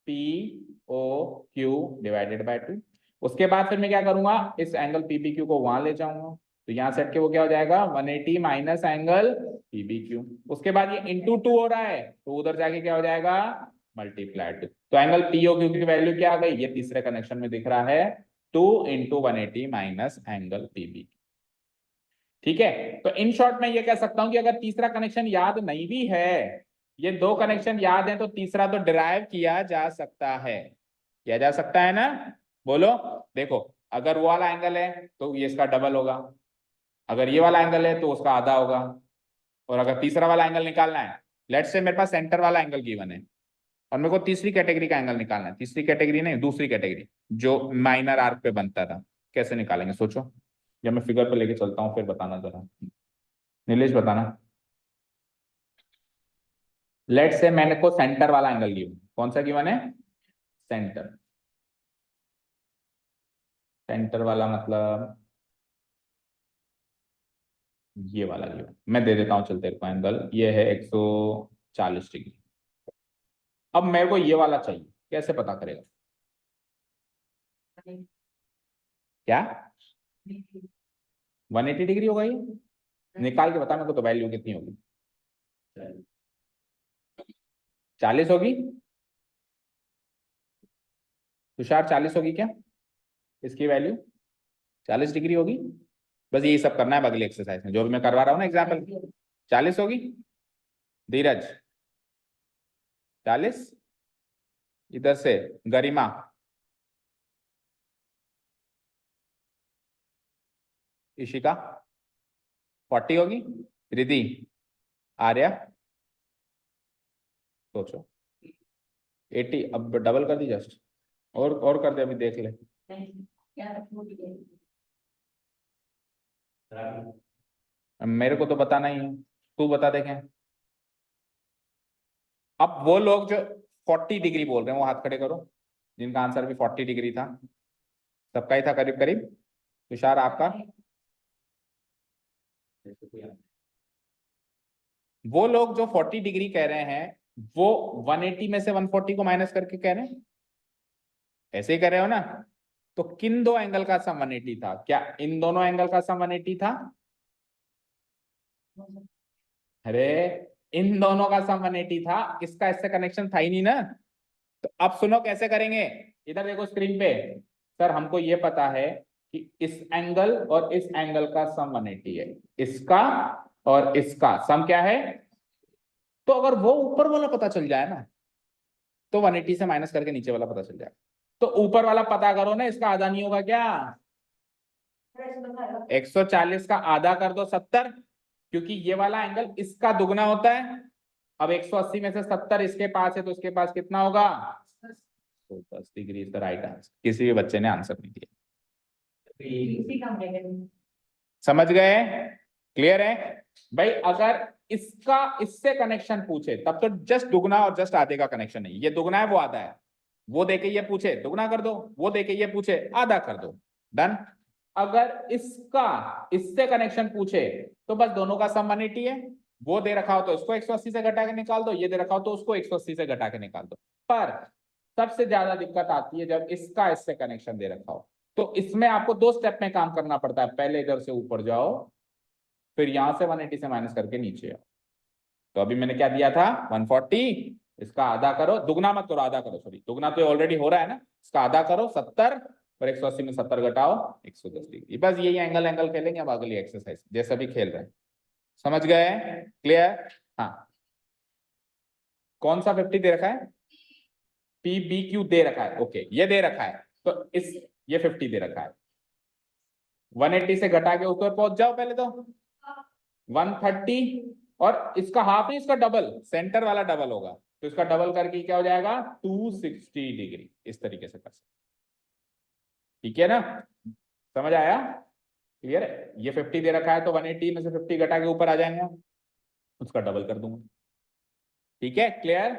POQ/2। उसके बाद फिर मैं क्या करूंगा? इस एंगल PBQ को वहां ले जाऊंगा, तो यहां सेट के वो क्या हो जाएगा? 180 माइनस एंगल PBQ। उसके बाद ये इंटू 2 हो रहा है, तो उधर जाके क्या हो जाएगा? मल्टीप्लाइड। तो एंगल POQ की वैल्यू क्या आ गई? ये तीसरे कनेक्शन में दिख रहा है, 2 × 180 माइनस एंगल PBQ। ठीक है, तो इन शॉर्ट मैं ये कह सकता हूं कि अगर तीसरा कनेक्शन याद नहीं भी है, ये दो कनेक्शन याद है, तो तीसरा तो डिराइव किया जा सकता है। किया जा सकता है ना, बोलो। देखो, अगर वो वाला एंगल है तो ये इसका डबल होगा, अगर ये वाला एंगल है तो उसका आधा होगा, और अगर तीसरा वाला एंगल निकालना है, लेट्स से मेरे पास सेंटर वाला एंगल गिवन है और मेरे को तीसरी कैटेगरी का एंगल निकालना है, तीसरी कैटेगरी नहीं, दूसरी कैटेगरी जो माइनर आर्क पे बनता था, कैसे निकालेंगे सोचो। जब मैं फिगर पे लेके चलता हूँ फिर बताना जरा, नीलेश बताना। लेट से मैंने को सेंटर वाला एंगल गिवन, कौन सा गिवन है, सेंटर। सेंटर वाला मतलब ये वाला गिवन, मैं दे देता हूँ चलते एंगल, ये है 140 डिग्री। अब मेरे को ये वाला चाहिए, कैसे पता करेगा, क्या 180 डिग्री होगा ये, निकाल के बता मेरे को तो वैल्यू कितनी होगी, 40 होगी तुषार, 40 होगी क्या इसकी वैल्यू, 40 डिग्री होगी। बस यही सब करना है अगली एक्सरसाइज में, जो भी मैं करवा रहा हूँ ना एग्जाम्पल। 40 होगी धीरज, 40, इधर से गरिमा, इशिका 40 होगी, रिद्धि, आर्या, सोचो 80, अब डबल कर दी जस्ट, और कर दे अभी देख ले। मेरे को तो बताना ही है, तू बता देखें। अब वो लोग जो 40 डिग्री बोल रहे हैं वो हाथ खड़े करो, जिनका आंसर भी 40 डिग्री था, सबका ही था करीब करीब। तुषार आपका, वो लोग जो 40 डिग्री कह रहे हैं वो 180 में से 140 को माइनस करके कह रहे हैं, ऐसे ही कर रहे हो ना। तो किन दो एंगल का सम 180 था, क्या इन दोनों एंगल का सम 180 था, अरे इन दोनों का सम 180 था, इसका इससे कनेक्शन था ही नहीं ना। तो अब सुनो कैसे करेंगे, इधर देखो स्क्रीन पे, सर हमको ये पता है कि इस एंगल और इस एंगल का सम 180 है, इसका और इसका सम क्या है। तो अगर वो ऊपर वाला पता चल जाए ना, तो 180 से माइनस करके नीचे वाला पता चल जाए। तो ऊपर वाला पता करो ना, इसका आधा नहीं होगा क्या, 140 का आधा कर दो 70, क्योंकि ये वाला एंगल इसका दुगना होता है। अब 180 में से 70 इसके पास है तो इसके पास कितना होगा, तो 10 degree is the right answer. किसी भी बच्चे ने आंसर नहीं दिया, समझ गए, क्लियर है भाई। अगर इसका इससे कनेक्शन पूछे तब तो जस्ट दुगना और जस्ट आधे का कनेक्शन नहीं, ये दुगना है वो आधा है, वो देके ये पूछे दुगना कर दो, वो देके ये पूछे आधा कर दो, डन। अगर इसका इससे कनेक्शन पूछे तो बस दोनों का सम 180 है, वो दे रखा हो तो उसको 180 से घटा के निकाल दो, ये दे रखा हो तो उसको 180 से घटा के निकाल दो। पर सबसे ज्यादा दिक्कत आती है जब इसका इससे कनेक्शन दे रखा हो, तो इसमें आपको दो स्टेप में काम करना पड़ता है, पहले इधर से ऊपर जाओ, फिर यहां से 180 से माइनस करके नीचे आओ। तो अभी मैंने क्या दिया था 140, इसका आधा करो, दुगना मत करो आधा करो, सॉरी दुगना तो ऑलरेडी हो रहा है ना, इसका आधा करो 70, और 180 में 70 घटाओ 110 डिग्री। बस यही एंगल एंगल खेलेंगे अब अगली एक्सरसाइज, जैसा भी खेल रहे हैं, समझ गए, क्लियर। हाँ, कौन सा 50 दे रखा है, पी बी क्यू दे रखा है, ओके ये दे रखा है, तो इस ये 50 दे रखा है, 180 से घटा के ऊपर पहुंच जाओ पहले तो 130, और इसका हाफ नहीं इसका डबल, सेंटर वाला डबल होगा, तो इसका डबल करके क्या हो जाएगा 260 डिग्री, इस तरीके से कर सकते, ठीक है ना, समझ आया, क्लियर है। ये 50 दे रखा है तो 180 में से 50 घटा के ऊपर आ जाएंगे, उसका डबल कर दूंगा, ठीक है, क्लियर,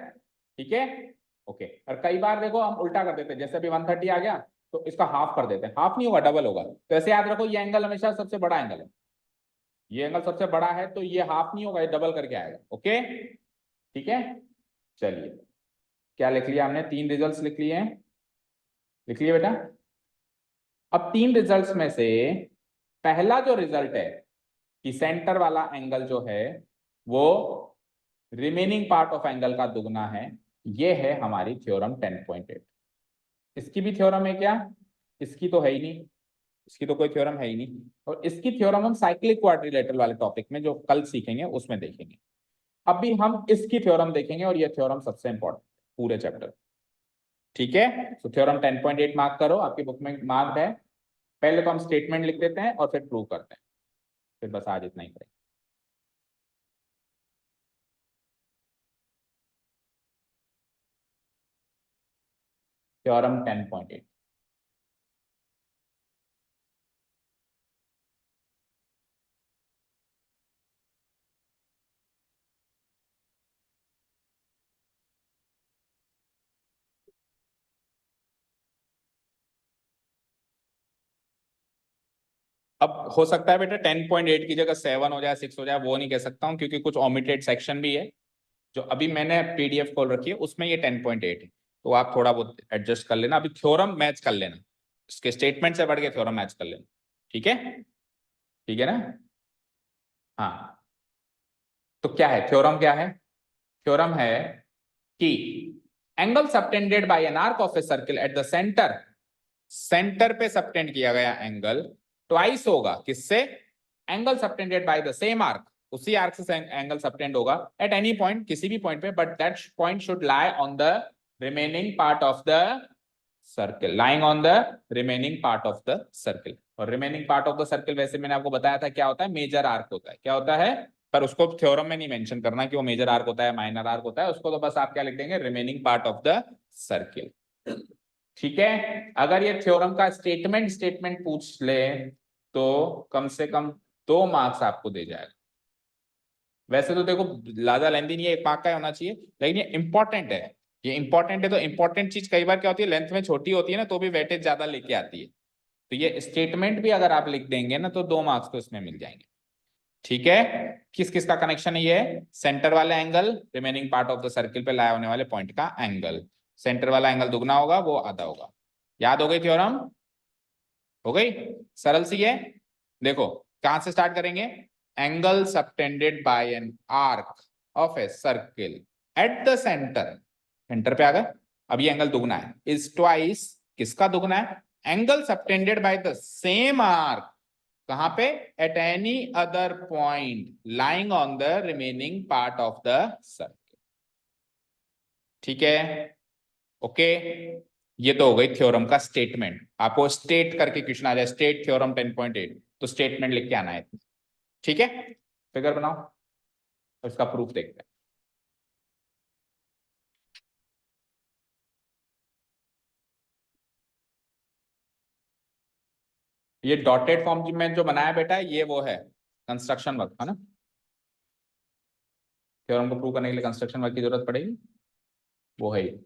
ठीक है, ओके। और कई बार देखो हम उल्टा कर देते हैं, जैसे अभी 130 आ गया तो इसका हाफ कर देते हैं, हाफ नहीं होगा डबल होगा, तो ऐसे याद रखो ये एंगल हमेशा सबसे बड़ा एंगल है, ये एंगल सबसे बड़ा है तो ये हाफ नहीं होगा, ये डबल करके आएगा, ओके, ठीक है। चलिए क्या लिख लिया हमने, 3 रिजल्ट्स लिख लिए हैं, लिख लिए बेटा। अब 3 रिजल्ट्स में से पहला जो रिजल्ट है कि सेंटर वाला एंगल जो है वो रिमेनिंग पार्ट ऑफ एंगल का दुगना है, ये है हमारी थ्योरम 10.8। इसकी भी थ्योरम है क्या, इसकी तो है ही नहीं, इसकी तो कोई थ्योरम है ही नहीं, और इसकी थ्योरम हम साइक्लिक क्वाड्रिलेटरल वाले टॉपिक में जो कल सीखेंगे उसमें देखेंगे। अभी हम इसकी थ्योरम देखेंगे, और ये थ्योरम सबसे इंपॉर्टेंट पूरे चैप्टर। ठीक है, तो थ्योरम 10.8 मार्क करो, आपकी बुक में मार्क है। पहले तो हम स्टेटमेंट लिख देते हैं और फिर प्रूव करते हैं, फिर बस आज इतना ही करेंगे। थ्योरम 10.8। अब हो सकता है बेटा 10.8 की जगह 7 हो जाए, 6 हो जाए, वो नहीं कह सकता हूँ, क्योंकि कुछ ओमिटेड सेक्शन भी है। जो अभी मैंने पीडीएफ खोल रखी है उसमें ये 10.8 है, तो आप थोड़ा बहुत एडजस्ट कर लेना, अभी थ्योरम मैच कर लेना, इसके स्टेटमेंट से बढ़ के थ्योरम मैच कर लेना। ठीक है, ठीक है ना। हाँ, तो क्या है थ्योरम, क्या है थ्योरम है कि angle subtended by an arc of a circle at the centre, centre पे सबटेंड किया गया एंगल ट्वाइस होगा किससे, angle subtended by the same arc, उसी आर्क से एंगल सबटेंड होगा एट एनी पॉइंट, किसी भी पॉइंट पे, but that point should lie on the remaining part of the circle, lying on the remaining part of the circle. और remaining part of the circle वैसे मैंने आपको बताया था क्या होता है, मेजर आर्क होता है। क्या होता है, पर उसको थ्योरम में नहीं मेंशन करना कि वो मेजर आर्क होता है माइनर आर्क होता है, उसको तो बस आप क्या लिख देंगे, remaining part of the circle. ठीक है, अगर ये थ्योरम का स्टेटमेंट स्टेटमेंट पूछ ले तो कम से कम 2 मार्क्स आपको दे जाएगा। वैसे तो देखो ज्यादा लेंथी नहीं है, 1 मार्क का होना चाहिए, लेकिन ये इंपॉर्टेंट है। ये इंपॉर्टेंट है, तो इंपॉर्टेंट चीज कई बार क्या होती है, लेंथ में छोटी होती है ना, तो भी वेटेज ज्यादा लेके आती है। तो ये स्टेटमेंट भी अगर आप लिख देंगे ना तो 2 मार्क्स तो इसमें मिल जाएंगे। ठीक है, किस किस का कनेक्शन है, ये सेंटर वाले angle, remaining part of the circle पे लाए होने वाले पॉइंट का एंगल, सेंटर वाला एंगल दुगना होगा, वो आधा होगा। याद हो गई थ्योरम, हो गई, सरल सी है। देखो कहां से स्टार्ट करेंगे, angle subtended by an arc of a circle at the centre, centre पे आ गए, अब ये एंगल दुगना है, इज ट्वाइस, किसका दुगना है, angle subtended by the same arc, कहां पे, at any other point lying on the remaining part of the circle. ठीक है, ओके, ये तो हो गई थ्योरम का स्टेटमेंट। आपको स्टेट करके क्वेश्चन आ जाए, स्टेट थ्योरम 10.8, तो स्टेटमेंट लिख के आना है। ठीक है, फिगर बनाओ, तो इसका प्रूफ देखते हैं। ये डॉटेड फॉर्म में जो बनाया बेटा ये वो है कंस्ट्रक्शन वर्क, है ना। थ्योरम को प्रूव करने के लिए कंस्ट्रक्शन वर्क की जरूरत पड़ेगी, वो है ये।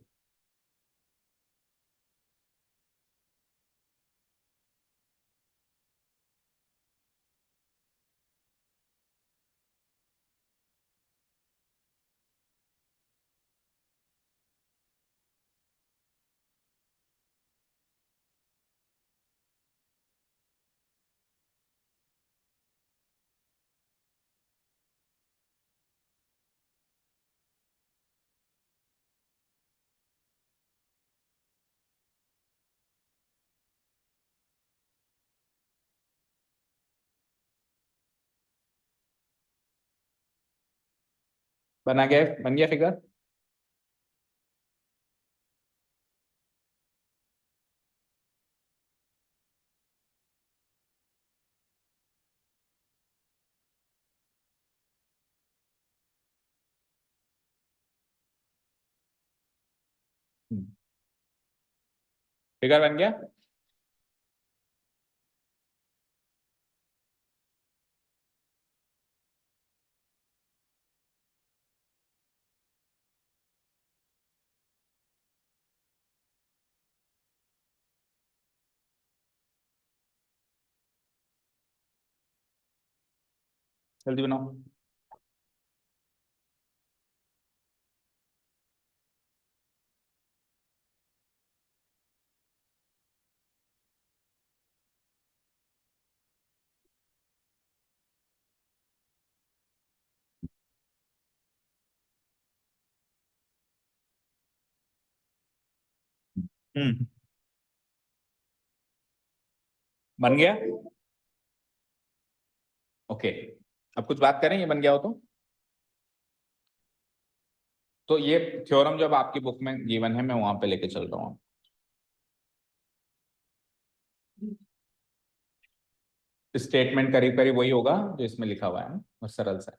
बना गया, बन गया फिगर। फिगर बन गया। जल्दी बनाओ। हम्म, बन गया? ओके, अब कुछ बात करें, ये बन गया हो तो ये थ्योरम जब आपकी बुक में गिवन है मैं वहां पे लेके चल रहा हूँ। स्टेटमेंट करीब करीब वही होगा जो इसमें लिखा हुआ है ना, और सरल सा।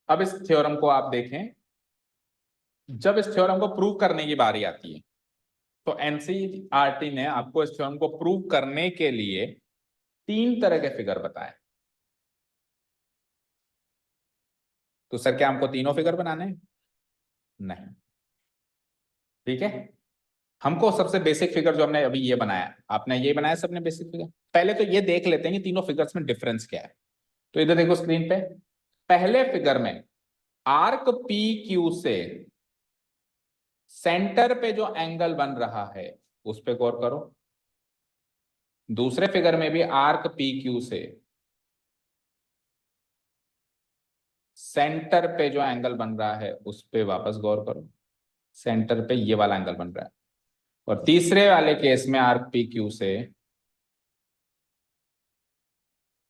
अब इस थ्योरम को आप देखें, जब इस थ्योरम को प्रूव करने की बारी आती है तो एनसीईआरटी ने आपको इस थ्योरम को प्रूव करने के लिए 3 तरह के फिगर बताए। तो सर क्या हमको तीनों फिगर बनाने हैं? नहीं, ठीक है। हमको सबसे बेसिक फिगर जो हमने अभी ये बनाया, आपने ये बनाया सबने बेसिक फिगर, पहले तो ये देख लेते हैं कि तीनों फिगर्स में डिफरेंस क्या है। तो इधर देखो स्क्रीन पे, पहले फिगर में आर्क पी क्यू से सेंटर पे जो एंगल बन रहा है उस पे गौर करो। दूसरे फिगर में भी आर्क पी क्यू से सेंटर पे जो एंगल बन रहा है उस पे वापस गौर करो। सेंटर पे ये वाला एंगल बन रहा है। और तीसरे वाले केस में आर्क पी क्यू से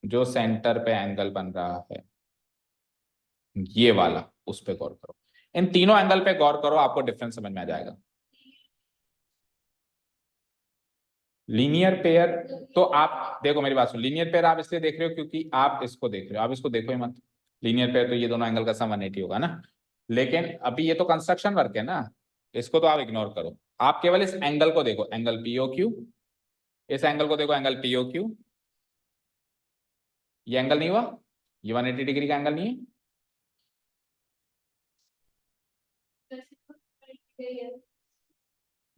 जो सेंटर पे एंगल बन रहा है ये वाला, उस पे गौर करो। इन तीनों एंगल पे गौर करो, आपको डिफरेंस समझ में आ जाएगा। लीनियर पेयर, तो आप देखो मेरी बात सुनो, लीनियर पेयर आप इसलिए देख रहे हो क्योंकि आप इसको देख रहे हो, आप इसको देखो ही मत। लीनियर पेयर तो ये दोनों एंगल का सम 180 होगा ना। लेकिन अभी ये तो कंस्ट्रक्शन वर्क है ना, इसको तो आप इग्नोर करो। आप केवल इस एंगल को देखो, एंगल पीओ क्यू। इस एंगल को देखो, एंगल पीओ क्यू। ये एंगल नहीं हुआ, ये 180 डिग्री का एंगल नहीं है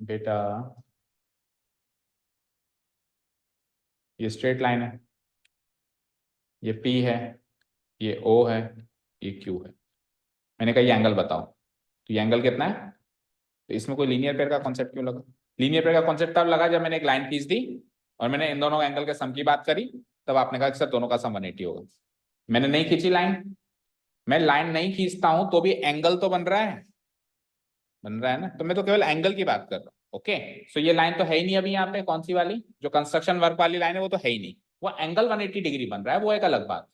बेटा। ये स्ट्रेट लाइन है, ये पी है, ये ओ है, ये क्यू है। मैंने कहा ये एंगल बताओ, तो ये एंगल कितना है। तो इसमें कोई लीनियर पेयर का कॉन्सेप्ट क्यों लगा? लीनियर पेयर का कॉन्सेप्ट तब लगा जब मैंने एक लाइन खींच दी और मैंने इन दोनों एंगल के सम की बात करी, तब आपने कहा कि सर दोनों का सम 180 होगा। मैंने नहीं खींची लाइन, मैं लाइन नहीं खींचता हूं तो भी एंगल तो बन रहा है, बन रहा है ना। तो मैं तो केवल एंगल की बात कर रहा हूँ। ओके, सो ये लाइन तो है ही नहीं अभी यहाँ पे, कौन सी वाली जो कंस्ट्रक्शन वर्क वाली लाइन है वो तो है ही नहीं। वो एंगल 180 डिग्री बन रहा है, वो एक अलग बात।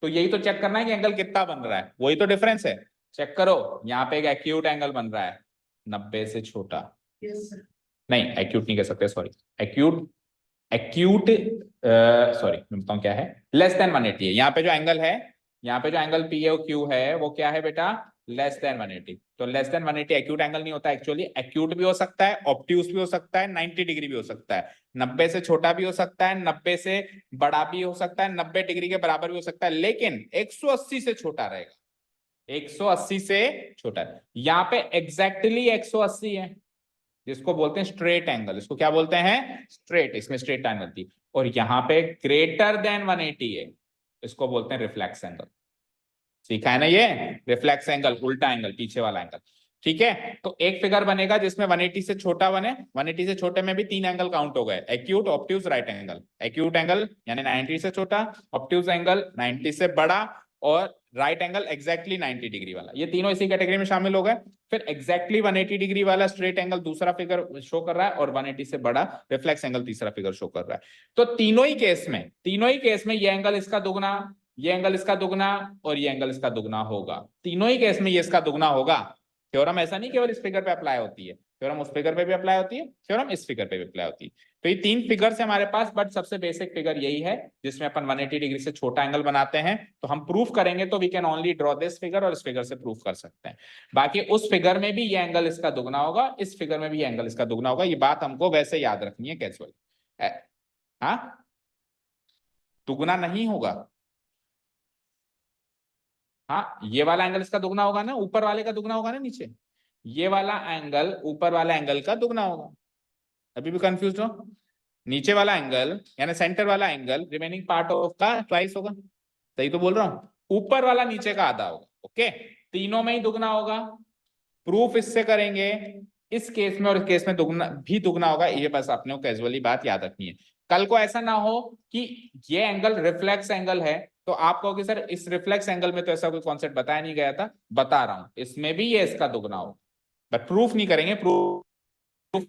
तो यही तो चेक करना है कि एंगल कितना बन रहा है, वही तो डिफरेंस है। चेक करो, यहाँ पे एक एक्यूट एंगल बन रहा है 90 से छोटा। नहीं एक्यूट नहीं कह सकते, सॉरी। एक्यूट, एक्यूट सॉरी मैं बताऊं क्या है, लेस देन 180 है। यहाँ पे जो एंगल है, यहाँ पे जो एंगल पी ओ क्यू है वो क्या है बेटा, लेस देन 180। तो लेस देन 180 एक्यूट एंगल नहीं होता एक्चुअली। एक्यूट भी हो सकता है, ऑब्ट्यूस भी हो सकता है, 90 डिग्री भी हो सकता है, 90 से छोटा भी हो सकता है, 90 से बड़ा भी हो सकता है, 90 डिग्री के बराबर भी हो सकता है, लेकिन 180 से छोटा रहेगा। 180 से छोटा है। यहाँ पे एग्जैक्टली 180 है, जिसको बोलते हैं स्ट्रेट एंगल। इसको क्या बोलते हैं, स्ट्रेट, इसमें स्ट्रेट एंगल थी। और यहां पे ग्रेटर देन 180 है, इसको बोलते हैं रिफ्लेक्स एंगल। सीखा है ना ये, रिफ्लेक्स एंगल, उल्टा एंगल, पीछे वाला एंगल। ठीक है, तो एक फिगर बनेगा जिसमें 180 से छोटा बने। 180 से छोटे में भी 3 एंगल काउंट हो गए, acute, obtuse, right angle. Acute angle यानी 90 से छोटा, ऑब्ट्यूज एंगल 90 से बड़ा, और राइट एंगल एग्जैक्टली 90 डिग्री वाला। ये तीनों इसी कैटेगरी में शामिल हो गए। फिर एग्जैक्टली 180 डिग्री वाला स्ट्रेट एंगल दूसरा फिगर शो कर रहा है, और 180 से बड़ा रिफ्लेक्स एंगल तीसरा फिगर शो कर रहा है। तो तीनों ही केस में ये एंगल इसका दुगना, ये एंगल इसका दुगना, और ये एंगल इसका दुगना होगा। तीनों ही केस में ये इसका दुगना होगा। थ्योरम ऐसा नहीं केवल इस फिगर पे अप्लाई होती है, थ्योरम उस फिगर पे भी अप्लाई होती है, थ्योरम इस फिगर पे भी अप्लाई होती है। तो ये 3 फिगर्स है हमारे पास, बट सबसे बेसिक फिगर यही है जिसमें अपन 180 डिग्री से छोटा एंगल बनाते हैं। तो हम प्रूफ करेंगे तो we can only draw this figure, और इस फिगर से प्रूफ कर सकते हैं। बाकी उस फिगर में भी ये एंगल इसका दुगना होगा, इस फिगर में भी ये एंगल इसका दुगना होगा। ये बात हमको वैसे याद रखनी है कैजुअल। हाँ, दुगना नहीं होगा। हाँ, ये वाला एंगल इसका दुगना होगा ना, ऊपर वाले का दुगना होगा ना नीचे। ये वाला एंगल ऊपर वाला एंगल का दुगना होगा। अभी भी कंफ्यूज हो? नीचे वाला एंगल यानी सेंटर वाला एंगल रिमेनिंग पार्ट ऑफ का ट्वाइस होगा। सही तो बोल रहा हूं, ऊपर वाला नीचे का आधा होगा। ओके, तीनों में ही दुगना होगा। प्रूफ इससे करेंगे, इस केस में और इस केस में दुगना भी दुगना होगा। ये बस आपने कैजुअली बात याद रखनी है। कल को ऐसा ना हो कि ये एंगल रिफ्लेक्स एंगल है तो आप कहोगे सर इस रिफ्लेक्स एंगल में तो ऐसा कोई कॉन्सेप्ट बताया नहीं गया था। बता रहा हूं, इसमें भी ये इसका दुगना हो, बट प्रूफ नहीं करेंगे। प्रूफ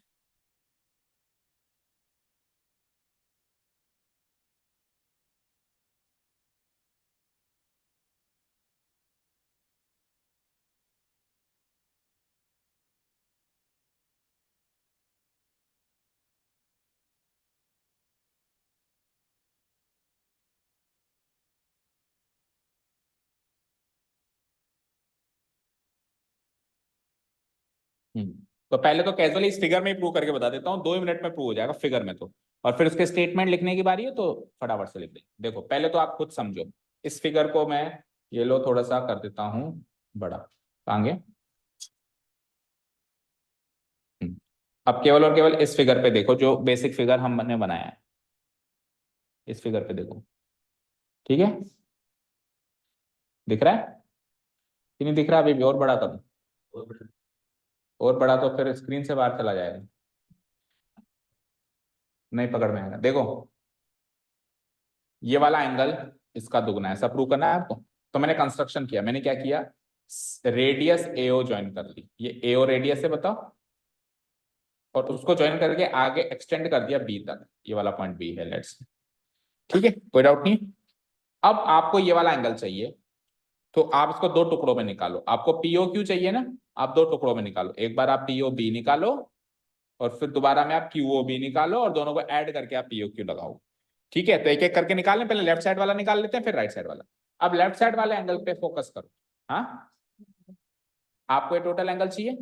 तो पहले तो कैजुअली इस फिगर में ही प्रूव करके बता देता हूँ, 2 ही मिनट में प्रूव हो जाएगा फिगर में और फिर उसके स्टेटमेंट लिखने की बारी है तो फटाफट से लिख देंगे। देखो पहले तो आप खुद समझो, इस फिगर को मैं ये लो थोड़ा सा कर देता हूँ बड़ा आगे। अब केवल और केवल इस फिगर पे देखो, जो बेसिक फिगर हमने बनाया है, इस फिगर पे देखो, ठीक है? दिख रहा है कि नहीं दिख रहा? अभी भी और बड़ा कर दूं? और बड़ा तो फिर स्क्रीन से बाहर चला जाएगा, नहीं पकड़ में आएगा। देखो ये वाला एंगल इसका दुगना है, ऐसा प्रूव करना है आपको। तो मैंने कंस्ट्रक्शन किया, मैंने क्या किया, रेडियस एओ ज्वाइन कर ली, ये एओ रेडियस है बताओ, और उसको ज्वाइन करके आगे एक्सटेंड कर दिया बी तक, ये वाला पॉइंट बी है लेट्स, ठीक है, कोई डाउट नहीं। अब आपको ये वाला एंगल चाहिए तो आप इसको दो टुकड़ों में निकालो, आपको पीओ क्यू चाहिए ना, आप दो टुकड़ों में निकालो, एक बार आप पीओ बी निकालो और फिर दोबारा में आप क्यूओ बी निकालो और दोनों को ऐड करके आप पीओ क्यू लगाओ, ठीक है? तो एक एक करके निकालने, पहले लेफ्ट साइड वाला निकाल लेते हैं फिर राइट साइड वाला। अब लेफ्ट साइड वाले एंगल पे फोकस करो। हाँ, आपको ये टोटल एंगल चाहिए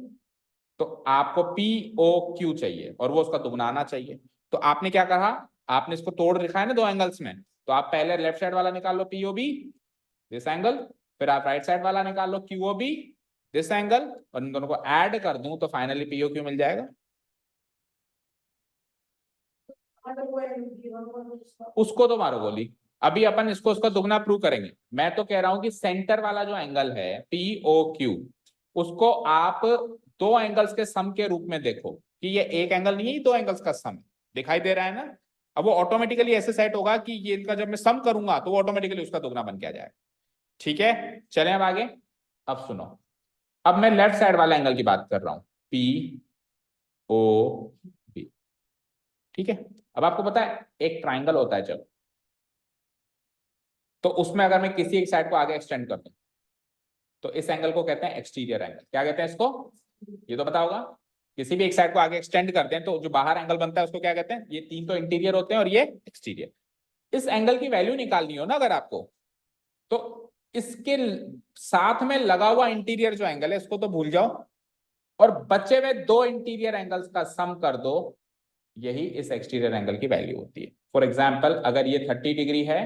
तो आपको पी ओ क्यू चाहिए और वो उसका दुगना आना चाहिए। तो आपने क्या कहा, आपने इसको तोड़ दिखा है ना दो एंगल्स में, तो आप पहले लेफ्ट साइड वाला निकाल लो पीओ बी दिस एंगल, फिर आप राइट साइड वाला निकाल लो क्यूओ बी दिस एंगल, और इन दोनों को ऐड कर दूं तो फाइनली पीओ क्यू मिल जाएगा। उसको तो मारो गोली, अभी अपन इसको उसका दुगना प्रूव करेंगे। मैं तो कह रहा हूं कि सेंटर वाला जो एंगल है पी ओ क्यू, उसको आप दो एंगल्स के सम के रूप में देखो कि ये एक एंगल नहीं है, दो एंगल्स का सम दिखाई दे रहा है ना। अब वो ऑटोमेटिकली ऐसे सेट होगा कि ये इनका जब मैं सम करूंगा तो वो ऑटोमेटिकली उसका दुगना बन के आ जाएगा, ठीक है? चलें अब आगे। अब सुनो, अब मैं लेफ्ट साइड वाला एंगल की बात कर रहा हूं, पी ओ बी, ठीक है? अब आपको पता है एक ट्राइंगल होता है जब, तो उसमें अगर मैं किसी एक साइड को आगे एक्सटेंड कर दूं तो इस एंगल को कहते हैं एक्सटीरियर एंगल। क्या कहते हैं इसको? ये तो पता होगा, किसी भी एक साइड को आगे एक्सटेंड करते हैं तो जो बाहर एंगल बनता है उसको क्या कहते हैं? ये तीन तो इंटीरियर होते हैं और ये एक्सटीरियर। इस एंगल की वैल्यू निकालनी हो ना अगर आपको, तो इसके साथ में लगा हुआ इंटीरियर जो एंगल है इसको तो भूल जाओ और बचे हुए दो इंटीरियर एंगल्स का सम कर दो, यही इस एक्सटीरियर एंगल की वैल्यू होती है। फॉर एग्जाम्पल अगर ये 30 डिग्री है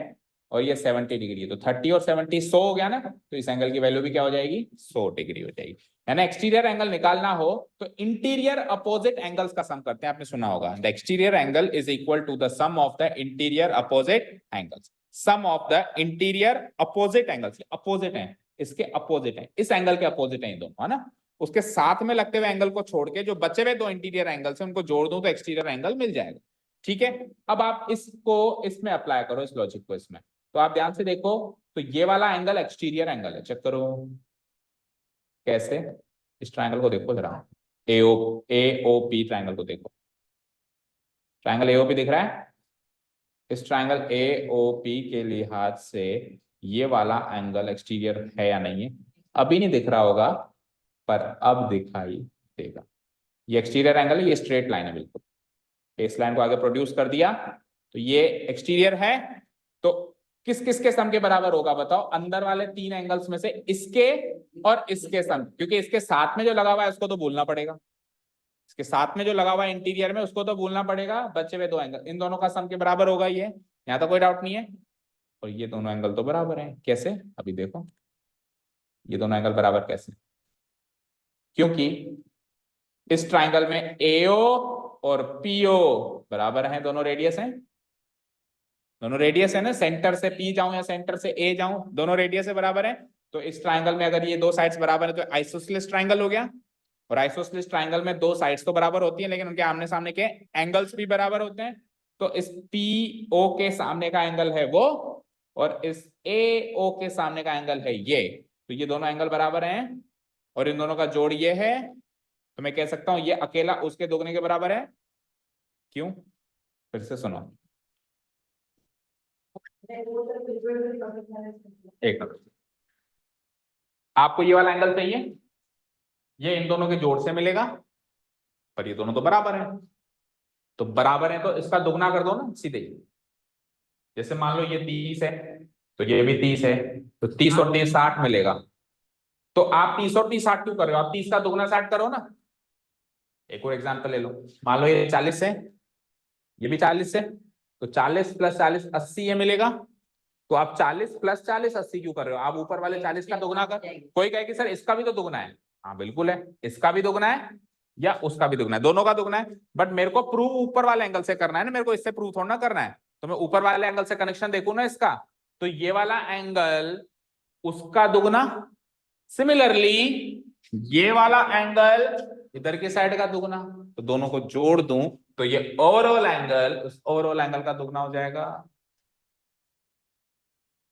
और ये 70 डिग्री है तो 30 और 70 100 हो गया ना, तो इस एंगल की वैल्यू भी क्या हो जाएगी? 100 डिग्री हो जाएगी। है ना? एक्सटीरियर एंगल निकालना हो तो इंटीरियर अपोजिट एंगल्स का सम करते हैं, आपने सुना होगा, the exterior angle is equal to the sum of the interior opposite angles. Sum of the interior opposite angles, opposite है, इसके अपोजिट है, इस एंगल के अपोजिट है ये दोनों, है ना? उसके साथ में लगते हुए एंगल को छोड़ के जो बचे हुए दो इंटीरियर एंगल्स हैं उनको जोड़ दूं तो एक्सटीरियर एंगल मिल जाएगा, ठीक है? अब आप इसको इसमें अप्लाई करो, इस लॉजिक को इसमें, तो आप ध्यान से देखो, तो ये वाला एंगल एक्सटीरियर एंगल है, चेक करो कैसे। इस ट्रायंगल को देखो जरा, एओपी ट्रायंगल को देखो, ट्रायंगल एओपी दिख रहा है? इस ट्रायंगल एओपी के लिहाज से ये वाला एंगल एक्सटीरियर है या नहीं है? अभी नहीं दिख रहा होगा पर अब दिखाई देगा। ये एक्सटीरियर एंगल है, ये स्ट्रेट लाइन है बिल्कुल, इस लाइन को आगे प्रोड्यूस कर दिया तो ये एक्सटीरियर है। तो किस किस के सम के बराबर होगा बताओ? अंदर वाले तीन एंगल्स में से इसके और इसके सम, क्योंकि इसके साथ में जो लगा हुआ है उसको तो भूलना पड़ेगा, इसके साथ में जो लगा हुआ है इंटीरियर में उसको तो भूलना पड़ेगा, बचे हुए दो एंगल इन दोनों का सम के बराबर होगा ये, यहाँ तो कोई डाउट नहीं है। और ये दोनों एंगल तो बराबर है, कैसे? अभी देखो ये दोनों एंगल बराबर कैसे, क्योंकि इस ट्राइंगल में एओ और पीओ बराबर हैं, दोनों रेडियस हैं, दोनों रेडियस है ना, सेंटर से पी जाऊं या सेंटर से ए जाऊं दोनों रेडियस से बराबर है। तो इस ट्राइंगल में अगर ये दो साइड्स बराबर है तो आइसोसेलेस ट्राइंगल हो गया, और आइसोसेलेस ट्राइंगल में दो साइड्स तो बराबर होती हैं लेकिन उनके आमने सामने के एंगल्स भी बराबर होते हैं। तो इस पी ओ के सामने का एंगल है वो, और इस ए ओ के सामने का एंगल है ये, तो ये दोनों एंगल बराबर हैं और इन दोनों का जोड़ ये है, तो मैं कह सकता हूं ये अकेला उसके दोगुने के बराबर है। क्यों? फिर से सुनो, एक मिनट, आपको ये वाला एंगल चाहिए, ये इन दोनों के जोड़ से मिलेगा, पर ये दोनों तो बराबर है, तो बराबर है तो इसका दुगना कर दो ना सीधे ही। जैसे मान लो ये 30 है तो ये भी 30 है, तो 30 और 30 60 मिलेगा। तो आप 30 और 30 60 क्यों कर रहे हो? आप 30 का दुगना 60 करो ना, एक और एग्जांपल ले लो, मान लो ये 40 है, ये भी 40 है, तो 40 + 40 80 ये मिलेगा। तो आप 40 + 40 80 क्यों कर रहे हो? आप ऊपर वाले 40 का दुगना कर। कोई कहे कि सर इसका भी तो दुगना है, हाँ बिल्कुल है, इसका भी दुगना है या उसका भी दुगना है, दोनों का दुगना है। बट मेरे को प्रूव ऊपर वाले एंगल से करना है ना, मेरे को इससे प्रूव थोड़ा ना करना है। तो मैं ऊपर वाले एंगल से कनेक्शन देखूं ना इसका, तो ये वाला एंगल उसका दुगना, सिमिलरली ये वाला एंगल इधर की साइड का दुगना, तो दोनों को जोड़ दूं तो ये ओवरऑल एंगल उस ओवरऑल एंगल का दुगना हो जाएगा।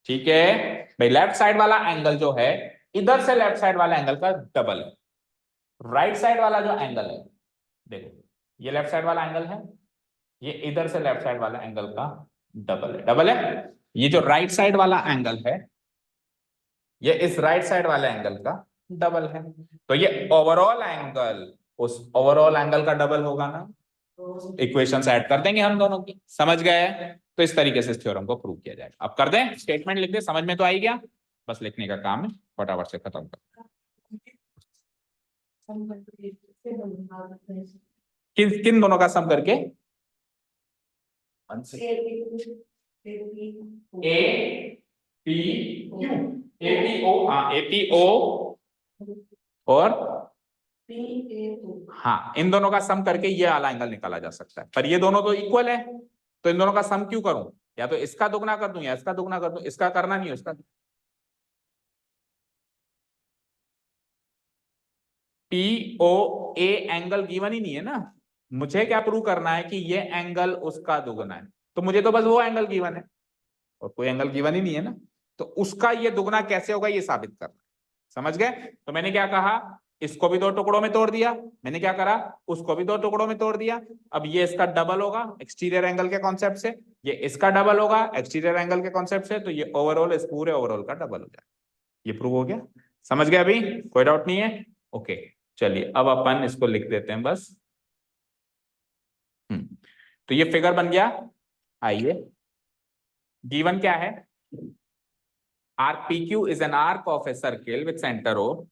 ठीक है भाई, लेफ्ट साइड वाला एंगल जो है इधर से लेफ्ट साइड वाला एंगल का डबल है। राइट साइड वाला जो एंगल है, देखो ये लेफ्ट साइड वाला एंगल है, ये इधर से लेफ्ट साइड वाला एंगल का डबल है। डबल है, ये जो राइट साइड वाला एंगल है ये इस राइट साइड वाले एंगल का डबल है। तो ये ओवरऑल एंगल उस ओवरऑल एंगल का डबल होगा ना। इक्वेशंस ऐड कर देंगे हम दोनों की, समझ गए? तो इस तरीके से इस थ्योरम को प्रूव किया जाएगा। अब कर दें, स्टेटमेंट लिख दे, समझ में तो आई गया, बस लिखने का काम है, फटाफट से खत्म कर। किन किन दोनों का सम करके? ए पी क्यू, एपीओ, हाँ एपीओ और हाँ, इन दोनों का सम करके ये वाला एंगल निकाला जा सकता है। पर ये दोनों तो इक्वल है, तो इन दोनों का सम क्यों करूं? या तो इसका दुगना कर दूं या इसका दुगना कर दूं, इसका करना नहीं है उसका। P O A angle given ही नहीं है ना, मुझे क्या प्रूव करना है कि ये एंगल उसका दुगना है। तो मुझे तो बस वो एंगल गिवन है और कोई एंगल गिवन ही नहीं है ना, तो उसका ये दुगना कैसे होगा ये साबित करना है। समझ गए? तो मैंने क्या कहा, इसको भी दो टुकड़ों में तोड़ दिया, मैंने क्या करा, उसको भी दो टुकड़ों में तोड़ दिया। अब ये इसका डबल होगा एक्सटीरियर एंगल के कॉन्सेप्ट से, ये इसका डबल होगा एक्सटीरियर एंगल के कॉन्सेप्ट से, तो ये ओवरऑल इस पूरे ओवरऑल का डबल हो जाएगा। ये प्रूव हो गया, समझ गए? अभी कोई डाउट नहीं है? ओके, चलिए अब अपन इसको लिख देते हैं बस। तो ये फिगर बन गया। आइए, गिवन क्या है, arc P Q is an arc of a circle with centre O,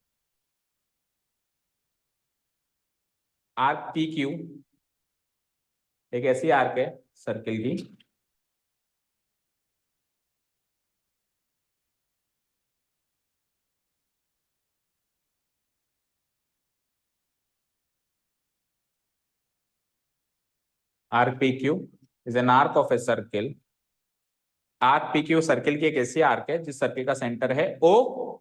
arc P Q एक ऐसी आर्क है सर्किल की arc P Q is an arc of a circle, arc P Q circle की एक ऐसी arc है जिस circle का सेंटर है ओ,